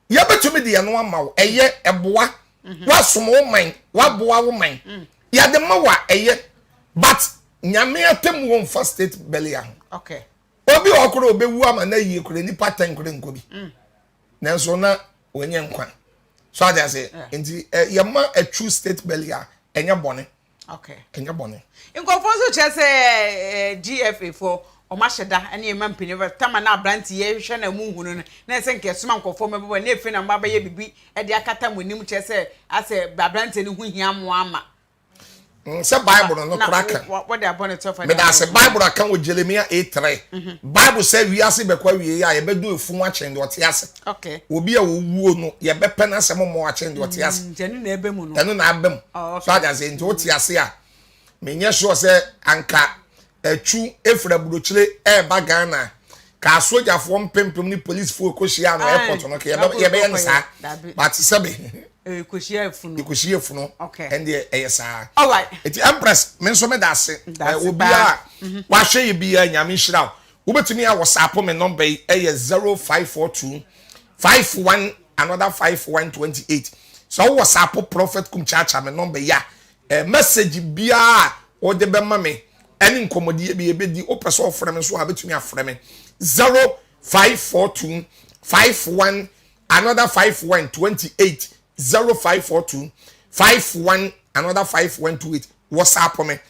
ya betumi de no amawo eye eboa wa somo man wa boa wo man ya de mawa eye but nyame atem won first state belia. Okay. Obi okoro obewu ama na yi ekure ni pattern kure nkobi nanso na wenye nkwa so at say nti ya ma a true state belia enye bone. Okay. Enye bone In confonso chese GFA for Omasheda and your man Pineva Tamana Branty, ye shana moon, Nansen Kesman conform over Nefin and Baba Bibi at the Akatam with Nim Chesse as a Babranton who yam wama. Say Bible no cracker. What they are born it off. But that's a Bible account with Jeremiah 8:3. Bible say we are see because we are able to do fun watching what yes. Okay. Will be a woo ye be pen as some more watching what yes. Jenny Nebemuno. Then I bem. So that's into what yes here. Me sure say anka Chu efra burochire bagana ka soja form pempem ni police for koshia no airport no ke ye be nsa but sabe koshia funu okay and the esa all right it empress me so me dase obi a wa hwe ye bia nyame hira wo betumi a WhatsApp me number e 0542 51 another 5128 so WhatsApp prophet Kumchcha me number ya message bia o de be ma me ene nkomodie bi ebedi o pese ofre me so abetumi afre me 0542 51 another 5128 0542 51 another 5128 WhatsApp me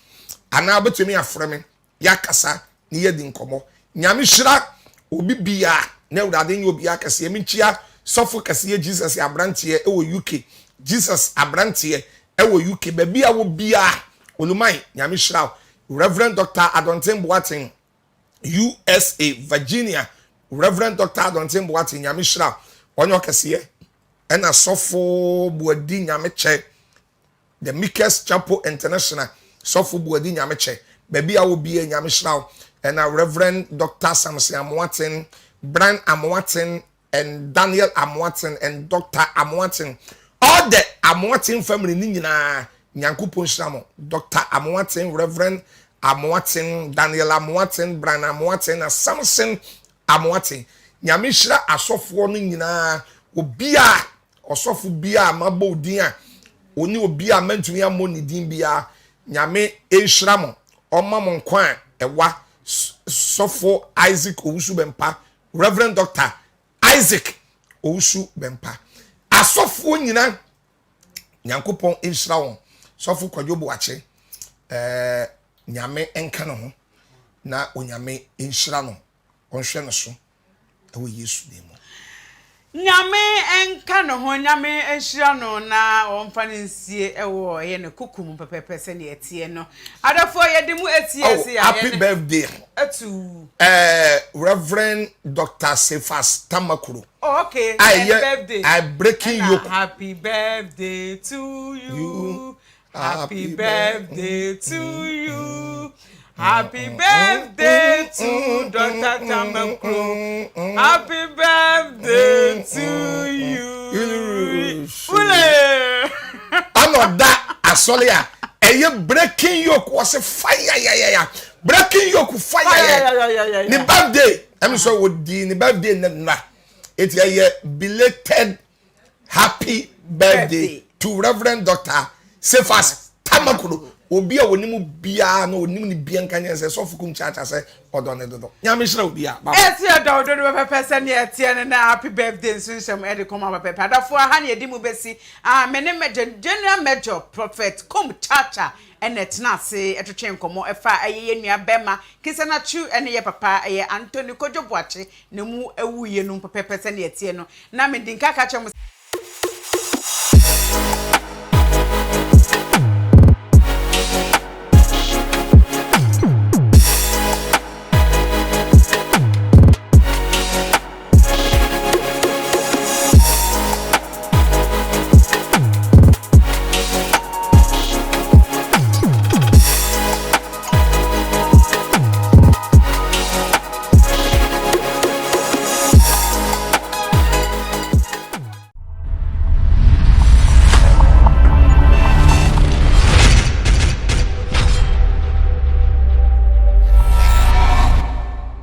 ana abetumi afre me yakasa ne yedi nkomo nyame hira obi bia na urade nye obi akase emichia sofo kase Jesus abrante e wo UK Jesus abrante e wo UK ba bia wo bia olumai nyame hira Reverend Dr. Adontin Boateng USA Virginia Reverend Dr. Adontin Boateng nyame hira onyo kase ena sofo buadi nyame che the Mikes Chapel International sofo buadi nyame che ba bia wo bia nyame hira and Reverend Dr. Samson Amwatin, Brian Amwatin, and Daniel Amwatin, and Dr. Amwatin. All the Amwatin family, Nina, Nyankupon Shamo, Dr. Amwatin, Reverend Amwatin, Daniel Amwatin, Brian Amwatin, and Samson Amwatin. Nyamishra, a soft warning, Nina, Obia, or soft bia, Mabo dia, Oni Obia, meant to me a money dimbia, Nyame, Eshramo, or Mamon Kwan, Ewa. Sofo Isaac Owusu Bempa Reverend Dr. Isaac Owusu Bempa asofo nyina nyankopon enhira won sofo kwadwo boache nyame enka no ho na onyame enhira no onhwe no so ewo Yesu dem nyame enka no ho nyame ehira no na omfa ne nsie ewo ye ne kukum pepepe se ne etie no adafo ye de mu etie se ya happy birthday Atsu Reverend Dr. Sefas Tamakuru. Oh, okay. Happy birthday. I breaking you. Happy birthday to you. Happy birthday to you. Happy birthday to Dr. Tamakuru. Happy birthday to you. I'm not that asolia. Eye breaking yoke was a fire. Breaking yoke fire. The birthday. I'm so would the birthday na. It's a belated happy birthday to Reverend Dr. Sefas Tamakuru. Obi a woni mu bia na oni ni bia nkanya se so fukum chacha se odone dodo nyame hira obi a eti odo pepe ne etie na happy birthday nsunsem e de koma pepe adafo ha ne edi mu besi mene major general major prophet Kumchcha enetna se etwetwe nkomo efa ayeye nua bema kisa na chu ene ye papa ye Anthony Kojoboache ne mu ewuye no pepe ne etie no na me dinka ka chem